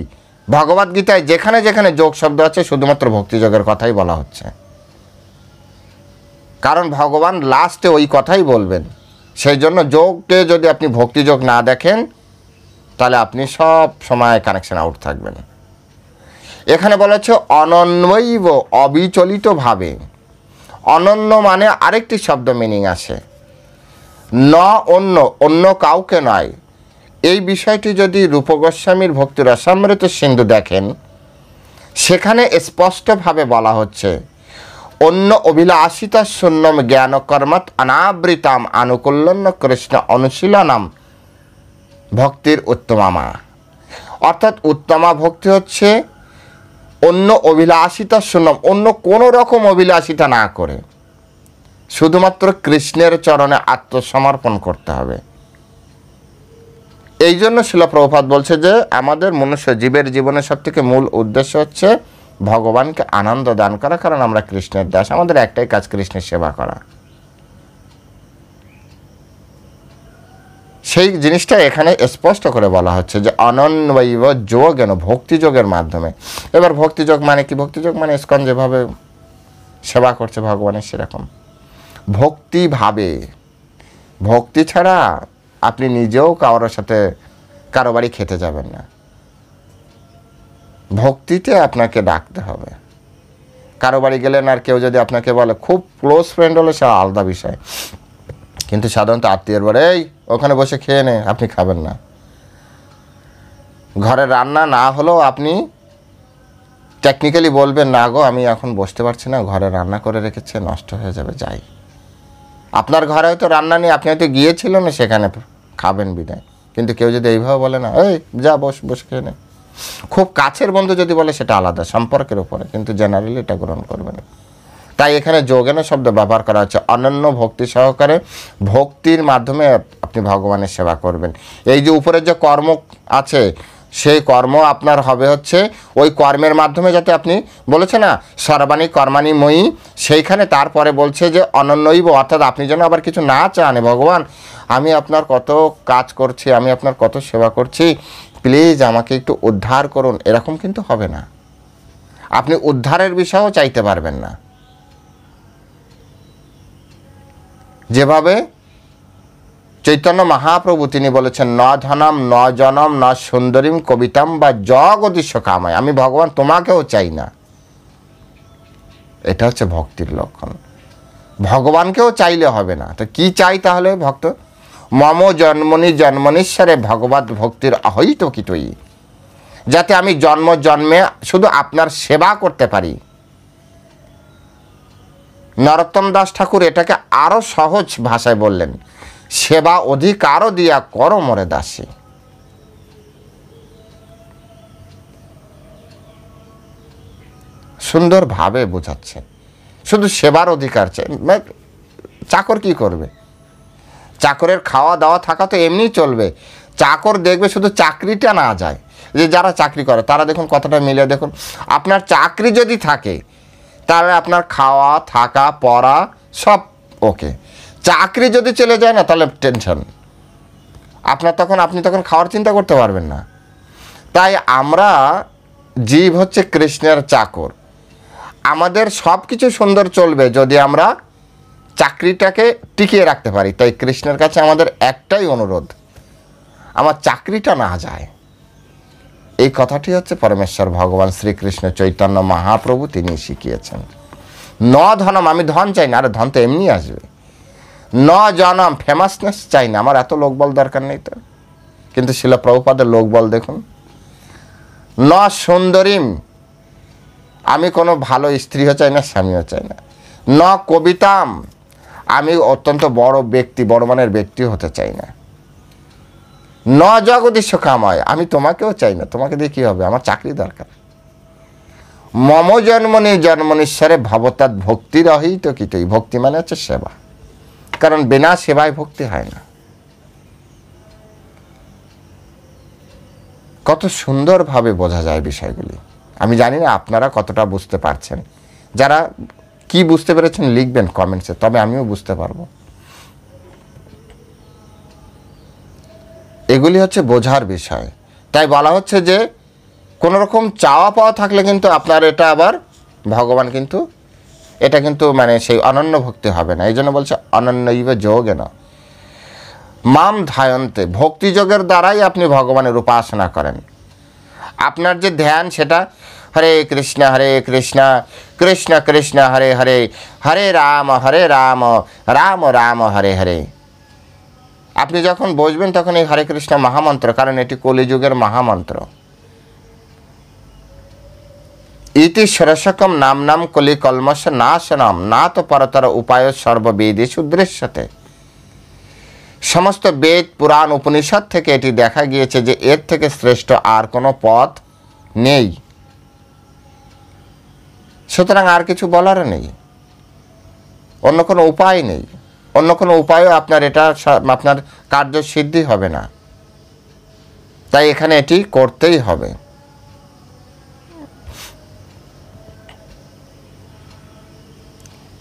ভগবদ্গীতায় যেখানে যেখানে যোগ শব্দ আছে শুধুমাত্র ভক্তিযোগের কথাই বলা হচ্ছে, কারণ ভগবান লাস্টে ওই কথাই বলবেন। সেই জন্য যোগকে যদি আপনি ভক্তিযোগ না দেখেন তাহলে আপনি সব সময় কানেকশন আউট থাকবেন। এখানে বলা হচ্ছে অনন্যৈব, অবিচলিতভাবে। অনন্য মানে আরেকটি শব্দ মিনিং আসে, ন অন্য, অন্য কাউকে নয়। এই বিষয়টি যদি রূপ গোস্বামীর ভক্তি রসামৃত সিন্ধু দেখেন, সেখানে স্পষ্টভাবে বলা হচ্ছে অন্য অভিলাষিতা শূন্যম জ্ঞান কর্মত অনাবৃতাম আনুকূল্যন্য কৃষ্ণ অনুশীলনম ভক্তির উত্তমা। অর্থাৎ উত্তমা ভক্তি হচ্ছে অন্য অভিলাষিতা শূন্যম, অন্য কোনো রকম অভিলাষিতা না করে শুধুমাত্র কৃষ্ণের চরণে আত্মসমর্পণ করতে হবে। এই জন্য শিল প্রভুপাদ বলছে যে আমাদের মনুষ্য জীবের জীবনের সব থেকে মূল উদ্দেশ্য হচ্ছে ভগবানকে আনন্দ দান করা, কারণ আমরা কৃষ্ণের দাস, আমাদের একটাই কাজ কৃষ্ণের সেবা করা। সেই জিনিসটা এখানে স্পষ্ট করে বলা হচ্ছে যে অনন্যৈব যোগেন, ভক্তিযোগের মাধ্যমে। এবার ভক্তিযোগ মানে কি? ভক্তিযোগ মানে ইস্কন যেভাবে সেবা করছে ভগবানের সেরকম ভক্তিভাবে। ভক্তি ছাড়া আপনি নিজেও কারোর সাথে কারো বাড়ি খেতে যাবেন না। ভক্তিতে আপনাকে ডাকতে হবে। কারো বাড়ি গেলেন আর কেউ যদি আপনাকে বলে, খুব ক্লোজ ফ্রেন্ড হলে সে আলাদা বিষয়, কিন্তু সাধারণত আত্মীয়ের বাড়ি এই ওখানে বসে খেয়ে নে, আপনি খাবেন না। ঘরে রান্না না হলেও আপনি টেকনিক্যালি বলবেন না গো আমি এখন বসতে পারছি না, ঘরে রান্না করে রেখেছে, নষ্ট হয়ে যাবে, যাই। আপনার ঘরে হয়তো রান্না নেই, আপনি হয়তো গিয়েছিলেন না সেখানে খাবেন বিদায়, কিন্তু কেউ যদি এইভাবে বলে না, এই যা বসে খেয়ে নে, খুব কাছের বন্ধু যদি বলে সেটা আলাদা সম্পর্কের উপরে, কিন্তু জেনারেলি এটা গ্রহণ করবেন। তাই এখানে যোগেন শব্দ ব্যবহার করা হচ্ছে অনন্য ভক্তি সহকারে, ভক্তির মাধ্যমে আপনি ভগবানের সেবা করবেন। এই যে উপরের যে কর্ম আছে সেই কর্ম আপনার হবে হচ্ছে ওই কর্মের মাধ্যমে, যাতে আপনি বলেছে না সর্বাণী কর্মাণী ময়ী, সেইখানে তারপরে বলছে যে অনন্যৈব, অর্থাৎ আপনি যেন আবার কিছু না চান, ভগবান আমি আপনার কত কাজ করছি, আমি আপনার কত সেবা করছি, প্লিজ আমাকে একটু উদ্ধার করুন, এরকম কিন্তু হবে না। আপনি উদ্ধারের বিষয়ও চাইতে পারবেন না। যেভাবে চৈতন্য মহাপ্রভু তিনি বলেছেন, ন ধনম ন জনম ন সুন্দরীম কবিতাম বা জগদীশ কামায়, আমি ভগবান তোমাকেও চাই না। এটা হচ্ছে ভক্তির লক্ষণ। ভগবানকেও চাইলে হবে না, তো কি চাই তাহলে ভক্ত? মম জন্মনি জন্মনীশ্বরে ভগবত ভক্তির অহৈত কিতই, যাতে আমি জন্ম জন্মে শুধু আপনার সেবা করতে পারি। নরোত্তম দাস ঠাকুর এটাকে আরো সহজ ভাষায় বললেন, সেবা অধিকারও দিয়া করো মোরে দাসী। সুন্দরভাবে বোঝাচ্ছে, শুধু সেবার অধিকার চাই। চাকর কি করবে? চাকরের খাওয়া দাওয়া থাকা তো এমনি চলবে, চাকর দেখবে শুধু চাকরিটা না যায়। যে যারা চাকরি করে তারা দেখুন কতটা মিলে, দেখুন আপনার চাকরি যদি থাকে তাহলে আপনার খাওয়া থাকা পড়া সব ওকে। চাকরি যদি চলে যায় না তাহলে টেনশন, আপনি তখন খাওয়ার চিন্তা করতে পারবেন না। তাই আমরা জীব হচ্ছে কৃষ্ণের চাকর, আমাদের সব কিছু সুন্দর চলবে যদি আমরা চাকরিটাকে টিকিয়ে রাখতে পারি। তাই কৃষ্ণের কাছে আমাদের একটাই অনুরোধ, আমার চাকরিটা না যায়। এই কথাটি হচ্ছে পরমেশ্বর ভগবান শ্রীকৃষ্ণ চৈতন্য মহাপ্রভু তিনি শিখিয়েছেন। ন ধনম, আমি ধন চাই না, আরে ধন তো এমনি আসবে। ন জনম, ফেমাসনেস চাই না, আমার এত লোকবল দরকার নেই তো। কিন্তু শিল প্রভুপাদের লোকবল দেখুন। ন সুন্দরীম, আমি কোনো ভালো স্ত্রীও চাই না, স্বামীও চাই না। ন কবিতাম, আমি অত্যন্ত বড় ব্যক্তি, বড় মানের ব্যক্তিও হতে চাই না। ন জগদীশ কাময়, আমি তোমাকেও চাই না, তোমাকে দিয়ে কী হবে, আমার চাকরি দরকার। মম জন্মনি জন্মনীশ্বরে ভবতাৎ ভক্তি রহিত কিতই, ভক্তি মানে হচ্ছে সেবা, কারণ বিনা সেবায় ভক্তি হয় না। কত সুন্দরভাবে বোঝা যায় বিষয়গুলি। আমি জানি না আপনারা কতটা বুঝতে পারছেন, যারা কি বুঝতে পেরেছেন লিখবেন কমেন্টসে, তবে আমিও বুঝতে পারবো। এগুলি হচ্ছে বোঝার বিষয়। তাই বলা হচ্ছে যে কোনো রকম চাওয়া পাওয়া থাকলে কিন্তু আপনার এটা আবার ভগবান কিন্তু এটা কিন্তু মানে সেই অনন্য ভক্তি হবে না। এই জন্য বলছে অনন্যইব যোগেন মাম ধ্যায়ন্তে, ভক্তিযোগের দ্বারাই আপনি ভগবানের উপাসনা করেন। আপনার যে ধ্যান সেটা হরে কৃষ্ণ কৃষ্ণ কৃষ্ণ হরে হরে, হরে রাম রাম রাম হরে হরে। আপনি যখন বসবেন তখন এই হরে কৃষ্ণ মহামন্ত্র, কারণ এটি কলিযুগের মহামন্ত্র। ইতি সরসকম নাম নাম কলি কলমশ নাশনম না তো পরতর উপায় সর্ববেদেষু দৃশ্যতে। সমস্ত বেদ পুরাণ উপনিষদ থেকে এটি দেখা গিয়েছে যে এর থেকে শ্রেষ্ঠ আর কোনো পথ নেই। সুতরাং আর কিছু বলার নেই, অন্য কোনো উপায় নেই, অন্য কোনো উপায়ও আপনার এটা আপনার কার্যসিদ্ধি হবে না। তাই এখানে এটি করতেই হবে।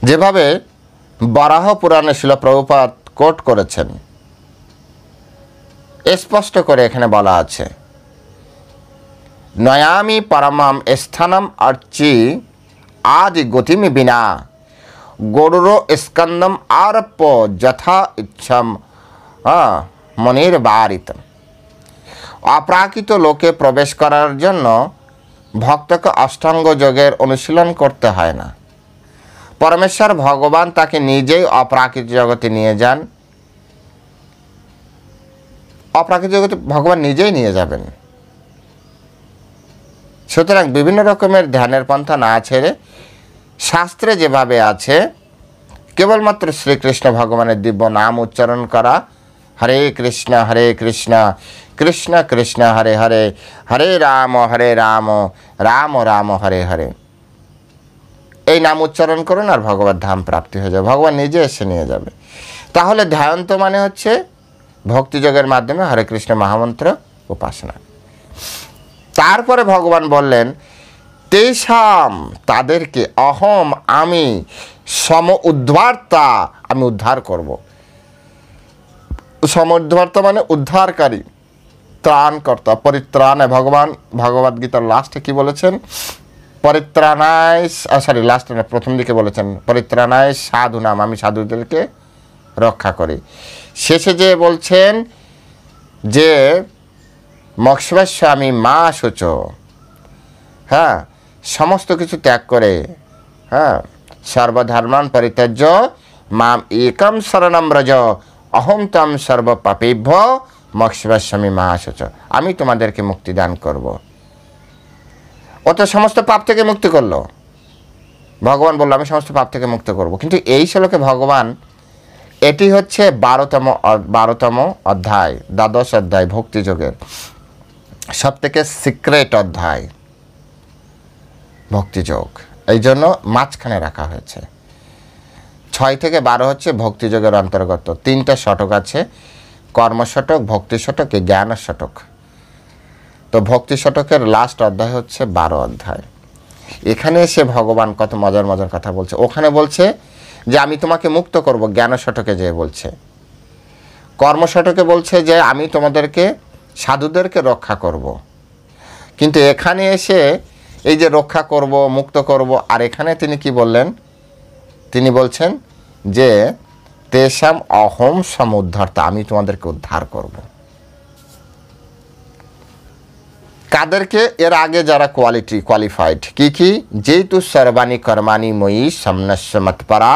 যেভাবে বরাহ পুরাণে শিল প্রভুপাদ কোট করেছেন, স্পষ্ট করে এখানে বলা আছে, নয়ামি পরমাম স্থানম অর্চি আদি গতিমি বিনা গরুরো স্কন্দম আরপ্য যথা ইচ্ছম মনির বারিত। অপ্রাকৃত লোকে প্রবেশ করার জন্য ভক্তকে অষ্টাঙ্গ যোগের অনুশীলন করতে হয় না। পরমেশ্বর ভগবান তাকে নিজেই অপ্রাকৃত জগতে নিয়ে যান, অপ্রাকৃত জগতে ভগবান নিজেই নিয়ে যাবেন। সুতরাং বিভিন্ন রকমের ধ্যানের পন্থা না ছেড়ে শাস্ত্রে যেভাবে আছে কেবলমাত্র শ্রীকৃষ্ণ ভগবানের দিব্য নাম উচ্চারণ করা, হরে কৃষ্ণ কৃষ্ণ কৃষ্ণ হরে হরে, হরে রাম রাম রাম হরে হরে, এই নাম উচ্চারণ করুন আর ভগবত ধাম প্রাপ্তি হয়ে যাবে, ভগবান নিজে এসে নিয়ে যাবে। তাহলে ধ্যান তো মানে হচ্ছে ভক্তিযোগের মাধ্যমে হরে কৃষ্ণ মহামন্ত্র উপাসনা। তারপরে ভগবান বললেন তেষাম, তাদেরকে অহম আমি সম উদ্ধার্তা, আমি উদ্ধার করব। সম উদ্ধার্তা মানে উদ্ধারকারী, ত্রাণকর্তা, পরিত্রাণে। ভগবান ভগবদ গীতার লাস্টে কি বলেছেন, পরিত্রাণায় লাস্টে না প্রথম দিকে বলেছেন পরিত্রাণায় সাধু নাম, আমি সাধুদেরকে রক্ষা করি। শেষে যে বলছেন যে মক্ষ্যস্য আমি মা শুচ, হ্যাঁ, সমস্ত কিছু ত্যাগ করে, হ্যাঁ, সর্বধর্মান পরিত্যাজ্য মাম একম শরণম ব্রজ অহম তম সর্ব পাপেভ্য মক্ষ্যস্য আমি মা শুচ, আমি তোমাদেরকে মুক্তি দান করব। ও তো সমস্ত পাপ থেকে মুক্তি করলো। ভগবান বললো আমি সমস্ত পাপ থেকে মুক্ত করব, কিন্তু এই শ্লোকে ভগবান, এটি হচ্ছে 12তম অধ্যায়, দ্বাদশ অধ্যায় ভক্তিযোগের সব থেকে সিক্রেট অধ্যায় ভক্তিযোগ, এই জন্য মাঝখানে রাখা হয়েছে। 6 থেকে 12 হচ্ছে ভক্তিযোগের অন্তর্গত। 3টা শতক আছে, কর্মশতক, ভক্তি শতক, জ্ঞান শতক। তো ভক্তি শতকের লাস্ট অধ্যায় হচ্ছে 12 অধ্যায়। এখানে এসে ভগবান কত মজার মজার কথা বলছে। ওখানে বলছে যে আমি তোমাকে মুক্ত করব, জ্ঞান শতকে যেয়ে বলছে। কর্ম শতকে বলছে যে আমি তোমাদেরকে, সাধুদেরকে রক্ষা করব। কিন্তু এখানে এসে এই যে রক্ষা করব, মুক্ত করব, আর এখানে তিনি কি বললেন? তিনি বলছেন যে তেষাম অহম সমুদ্ধর্তা, আমি তোমাদেরকে উদ্ধার করব। কাদেরকে? এর আগে যারা কোয়ালিফাইড। কি? যেহেতু সর্বাণী কর্মাণি ময়ি সমনস্য মৎপরা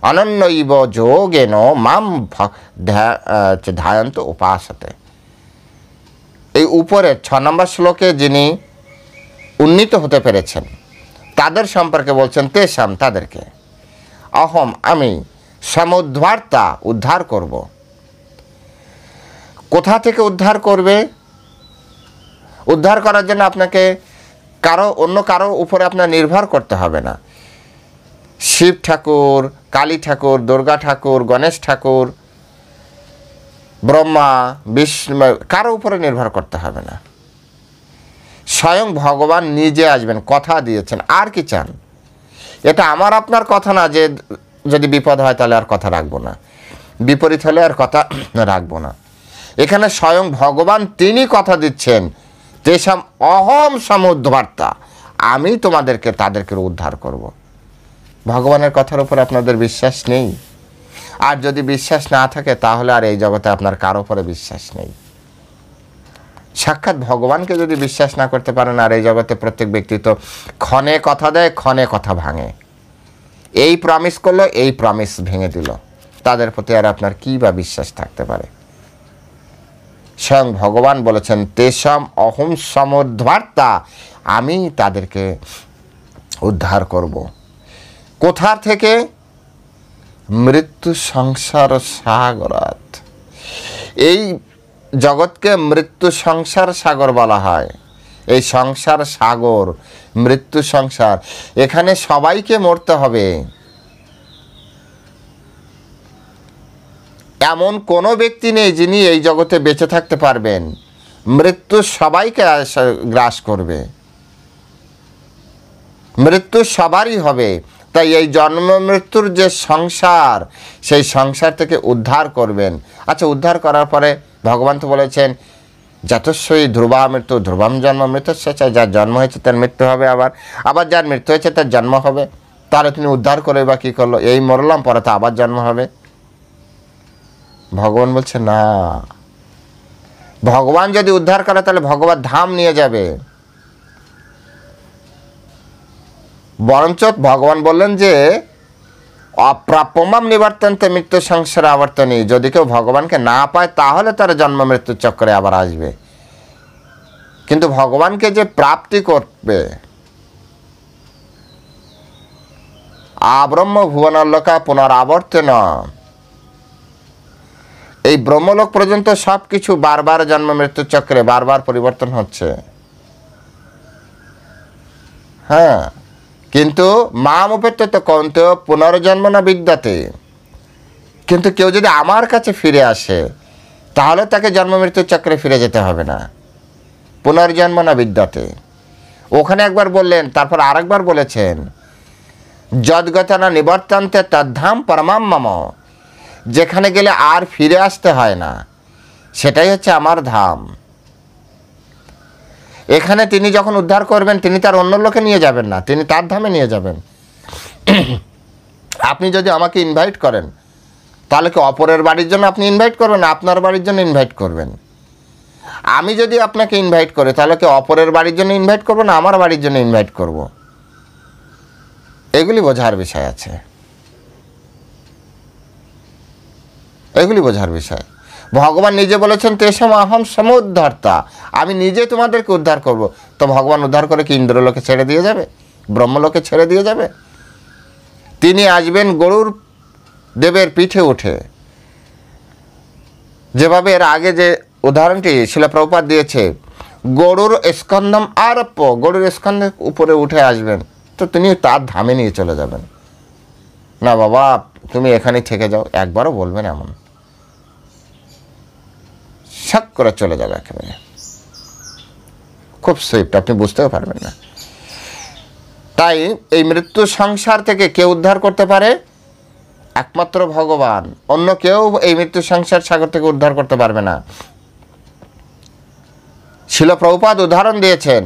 অনন্যৈব যোগেন মাম ধ্যায়ন্ত উপাসতে। এই উপরে 6 নম্বর শ্লোকে যিনি উন্নীত হতে পেরেছেন তাদের সম্পর্কে বলছেন তেষাম, তাদেরকে, অহম, আমি, সমুদ্ধার্তা, উদ্ধার করব। কোথা থেকে উদ্ধার করবে? উদ্ধার করার জন্য আপনাকে অন্য কারো উপরে আপনার নির্ভর করতে হবে না। শিব ঠাকুর, কালী ঠাকুর, দুর্গা ঠাকুর, গণেশ ঠাকুর, ব্রহ্মা, বিষ্ণু, কারো উপরে নির্ভর করতে হবে না। স্বয়ং ভগবান নিজে আসবেন, কথা দিয়েছেন। আর কি চান? এটা আমার আপনার কথা না যে যদি বিপদ হয় তাহলে আর কথা রাখবো না, বিপরীত হলে আর কথা রাখবো না। এখানে স্বয়ং ভগবান তিনি কথা দিচ্ছেন, তেষাম অহম সমুদ্ধার্তা, আমি তাদেরকে উদ্ধার করব। ভগবানের কথার উপর আপনাদের বিশ্বাস নেই? আর যদি বিশ্বাস না থাকে তাহলে আর এই জগতে আপনার কারো উপরে বিশ্বাস নেই। সাক্ষাৎ ভগবানকে যদি বিশ্বাস না করতে পারেন, আর এই জগতে প্রত্যেক ব্যক্তি তো ক্ষণে কথা দেয়, ক্ষণে কথা ভাঙে। এই প্রমিস করলো, এই প্রমিস ভেঙে দিল, তাদের প্রতি আর আপনার কি বা বিশ্বাস থাকতে পারে? স্বয়ং ভগবান বলেছেন তেষাম অহম সমুদ্ধার্তা, আমি তাদেরকে উদ্ধার করব। কোথা থেকে? মৃত্যু সংসার সাগরাত। এই জগৎকে মৃত্যু সংসার সাগর বলা হয়। এই সংসার সাগর, মৃত্যু সংসার, এখানে সবাইকে মরতে হবে। এমন কোনো ব্যক্তি নেই যিনি এই জগতে বেঁচে থাকতে পারবেন। মৃত্যু সবাইকে গ্রাস করবে, মৃত্যু সবারই হবে। তাই এই জন্ম মৃত্যুর যে সংসার, সেই সংসার থেকে উদ্ধার করবেন। আচ্ছা, উদ্ধার করার পরে ভগবান তো বলেছেন যতস্যই ধ্রুবা মৃত্যু ধ্রুবম জন্ম মৃত্যুস্য, যার জন্ম হয়েছে তার মৃত্যু হবে, আবার যার মৃত্যু হয়েছে তার জন্ম হবে। তাহলে তিনি উদ্ধার করে বা কী করলো? এই মরলাম, পরে তো আবার জন্ম হবে। ভগবান বলছে না, ভগবান যদি উদ্ধার করে তাহলে ভগবান ধাম নিয়ে যাবে। বরঞ্চ ভগবান বললেন যে অপ্রাপ্যমাম নিবর্তন্তে মৃত্যু সংসার আবর্তনী, যদি কেউ ভগবানকে না পায় তাহলে তার জন্ম মৃত্যুর চক্রে আবার আসবে। কিন্তু ভগবানকে যে প্রাপ্তি করবে, আব্রহ্ম ভুবনলোকা পুনরাবর্তন, এই ব্রহ্মলোক পর্যন্ত সব কিছু বারবার জন্ম মৃত্যুর চক্রে বারবার পরিবর্তন হচ্ছে। হ্যাঁ, কিন্তু মাম উপেক্ষিত কৌন্তেয় পুনর্জন্ম না বিদ্যাতে। কিন্তু কেউ যদি আমার কাছে ফিরে আসে তাহলে তাকে জন্ম মৃত্যুর চক্রে ফিরে যেতে হবে না। পুনর্জন্ম না বিদ্যাতে, ওখানে একবার বললেন, তারপর আরেকবার বলেছেন যদ্গত না নিবর্তন্তে তদ্ধাম পরমাম মম, যেখানে গেলে আর ফিরে আসতে হয় না সেটাই হচ্ছে আমার ধাম। এখানে তিনি যখন উদ্ধার করবেন তিনি তার অন্য লোকে নিয়ে যাবেন না, তিনি তার ধামে নিয়ে যাবেন। আপনি যদি আমাকে ইনভাইট করেন তাহলে কি অপরের বাড়ির জন্য আপনি ইনভাইট করবেন, আপনার বাড়ির জন্য ইনভাইট করবেন? আমি যদি আপনাকে ইনভাইট করি তাহলে কি অপরের বাড়ির জন্য ইনভাইট করবো না আমার বাড়ির জন্য ইনভাইট করব? এগুলি বোঝার বিষয় আছে, এগুলি বোঝার বিষয়। ভগবান নিজে বলেছেন তেষাম অহম সমুদ্ধার্তা, আমি নিজে তোমাদেরকে উদ্ধার করব। তো ভগবান উদ্ধার করে কি ইন্দ্রলোকে ছেড়ে দিয়ে যাবে, ব্রহ্মলোকে ছেড়ে দিয়ে যাবে? তিনি আসবেন গরুর দেবের পিঠে উঠে। যেভাবে এর আগে যে উদাহরণটি শিলা প্রভুপাদ দিয়েছে, গরুর স্কন্দম আরপ্য, গরুর স্কন্দের উপরে উঠে আসবেন, তো তিনি তার ধামে নিয়ে চলে যাবেন। না বাবা তুমি এখানেই থেকে যাও, একবারও বলবেন এমন, শক করে চলে যাবে একেবারে, খুব সুইফট, আপনি বুঝতেও পারবেন না। তাই এই মৃত্যু সংসার থেকে কে উদ্ধার করতে পারে? একমাত্র ভগবান, অন্য কেউ এই মৃত্যু সংসার সাগর থেকে উদ্ধার করতে পারবে না। শিল প্রভুপাদ উদাহরণ দিয়েছেন,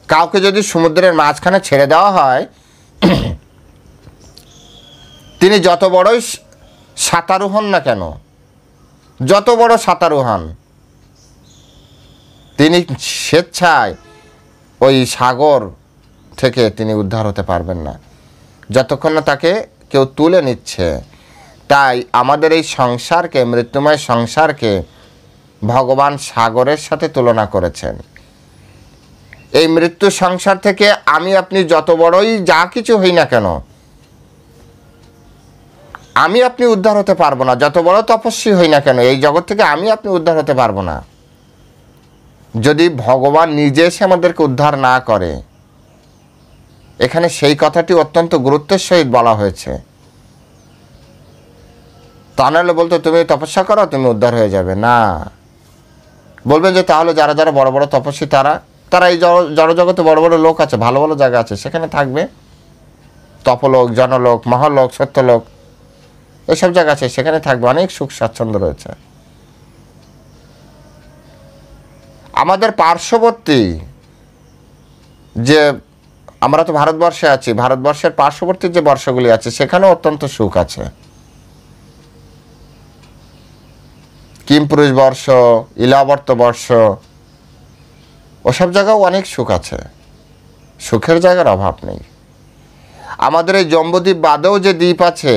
কাউকে যদি সমুদ্রের মাঝখানে ছেড়ে দেওয়া হয়, তিনি যত বড়ই সাঁতারু হন না কেন, যত বড় সাঁতারু হন, তিনি স্বেচ্ছায় ওই সাগর থেকে তিনি উদ্ধার হতে পারবেন না, যতক্ষণ না তাকে কেউ তুলে নিচ্ছে। তাই আমাদের এই সংসারকে, মৃত্যুময় সংসারকে ভগবান সাগরের সাথে তুলনা করেছেন। এই মৃত্যু সংসার থেকে আমি আপনি যত বড়ই যা কিছু হই না কেন, আমি আপনি উদ্ধার হতে পারবো না। যত বড় তপস্বী হই না কেন, এই জগৎ থেকে আমি আপনি উদ্ধার হতে পারবো না, যদি ভগবান নিজে এসে আমাদেরকে উদ্ধার না করে। এখানে সেই কথাটি অত্যন্ত গুরুত্বের সহিত বলা হয়েছে। তা নাহলে বলতো তুমি তপস্যা করো, তুমি উদ্ধার হয়ে যাবে না। বলবেন যে তাহলে যারা যারা বড় বড় তপস্বী, তারা এই জড়জগতে বড় বড় লোক আছে, ভালো ভালো জায়গা আছে, সেখানে থাকবে। তপলোক, জনলোক, মহালোক, সত্যলোক, এসব জায়গা আছে, সেখানে থাকবে, অনেক সুখ স্বাচ্ছন্দ্য রয়েছে। আমাদের পার্শ্ববর্তী যে, আমরা তো ভারতবর্ষে আছি, ভারতবর্ষের পার্শ্ববর্তী যে বর্ষগুলি আছে সেখানেও অত্যন্ত সুখ আছে। কিমপুরুষ বর্ষ, ইলাবর্ত বর্ষ, ওসব জায়গাও অনেক সুখ আছে, সুখের জায়গার অভাব নেই। আমাদের এই জম্বুদ্বীপ বাদেও যে দ্বীপ আছে,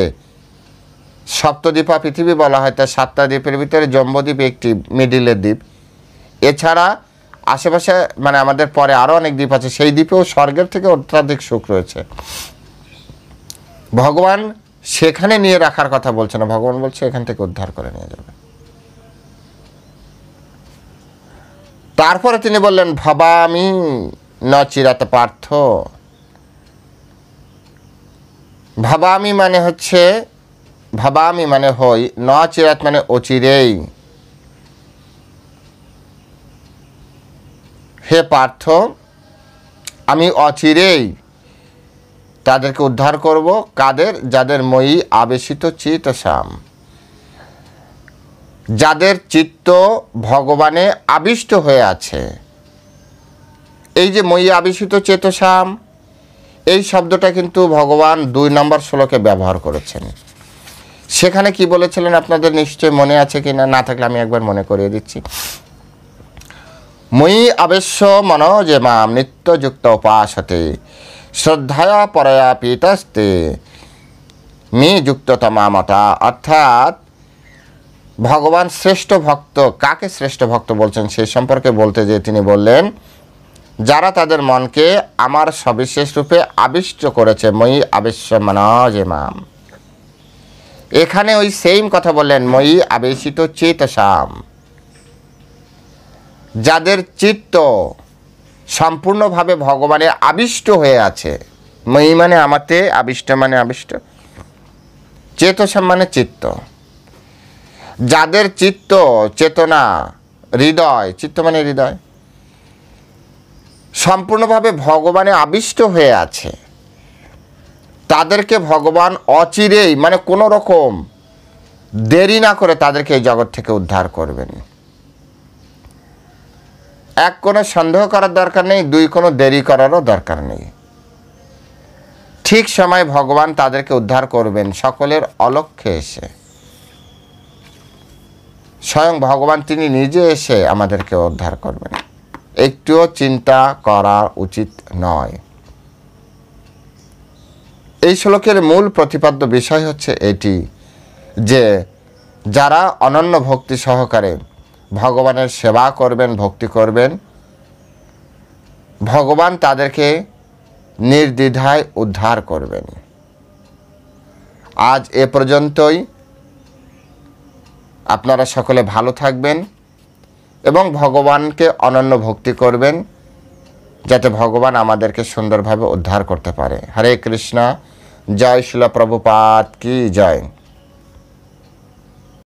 সপ্তদ্বীপা পৃথিবী বলা হয়, তার 7টা দ্বীপের ভিতরে জম্বুদ্বীপ একটি, মিডিলের দ্বীপ। এছাড়া আশেপাশে মানে আমাদের পরে আরও অনেক দ্বীপ আছে, সেই দ্বীপেও স্বর্গের থেকে অত্যাধিক সুখ রয়েছে। ভগবান সেখানে নিয়ে রাখার কথা বলছে না, ভগবান বলছে এখান থেকে উদ্ধার করে নিয়ে যাবে। তারপরে তিনি বললেন, ভবামি ন চিরাত পার্থ। ভবামি মানে হচ্ছে, ভবামি মানে হই, ন চিরাত মানে অচিরেই। হে পার্থ, আমি অচিরেই তাদেরকে উদ্ধার করব। কাদের? যাদের মই আবেশিত চিত্তসাম, যাদের চিত্ত ভগবানে আবিষ্ট হয়ে আছে। এই যে মই আবেশিত চেতসাম, এই শব্দটা কিন্তু ভগবান 2 নম্বর শ্লোকে ব্যবহার করেছেন। সেখানে কি বলেছিলেন আপনাদের নিশ্চয় মনে আছে কিনা, না থাকলে আমি একবার মনে করিয়ে দিচ্ছি। মই আবেশ্য মনো যে মাম নিত্যযুক্ত উপাসতে শ্রদ্ধায়া পরয়া পীতস্তে মি যুক্ততমামতা। অর্থাৎ ভগবান শ্রেষ্ঠ ভক্ত, কাকে শ্রেষ্ঠ ভক্ত বলছেন সেই সম্পর্কে বলতে যে তিনি বললেন, যারা তাদের মনকে আমার সবিশেষ রূপে আবিষ্ট করেছে। মই আবেশ্য মনো যে মাম, এখানে ওই সেম কথা বললেন, মই আবেশিত চেতসাম, যাদের চিত্ত সম্পূর্ণভাবে ভগবানে আবিষ্ট হয়ে আছে। মই মানে আমাতে, আবিষ্ট মানে আবিষ্ট, চেতসাম মানে চিত্ত। যাদের চিত্ত, চেতনা, হৃদয়, চিত্ত মানে হৃদয়, সম্পূর্ণভাবে ভগবানে আবিষ্ট হয়ে আছে, তাদেরকে ভগবান অচিরেই মানে কোনো রকম দেরি না করে তাদেরকে এই জগৎ থেকে উদ্ধার করবেন। 1 কোনো সন্দেহ করার দরকার নেই, 2 কোনো দেরি করারও দরকার নেই। ঠিক সময় ভগবান তাদেরকে উদ্ধার করবেন, সকলের অলক্ষ্যে এসে। স্বয়ং ভগবান তিনি নিজে এসে আমাদেরকে উদ্ধার করবেন, একটুও চিন্তা করা উচিত নয়। এই শ্লোকের মূল প্রতিপাদ্য বিষয় হচ্ছে এটি, যে যারা অনন্য ভক্তি সহকারে ভগবানের সেবা করবেন, ভক্তি করবেন, ভগবান তাদেরকে নির্দ্বিধায় উদ্ধার করবেন। আজ এ পর্যন্তই। আপনারা সকলে ভালো থাকবেন এবং ভগবানকে অনন্য ভক্তি করবেন, যাতে ভগবান আমাদেরকে সুন্দরভাবে উদ্ধার করতে পারে। হরে কৃষ্ণ। জয় শিল প্রভুপাদ কি জয়।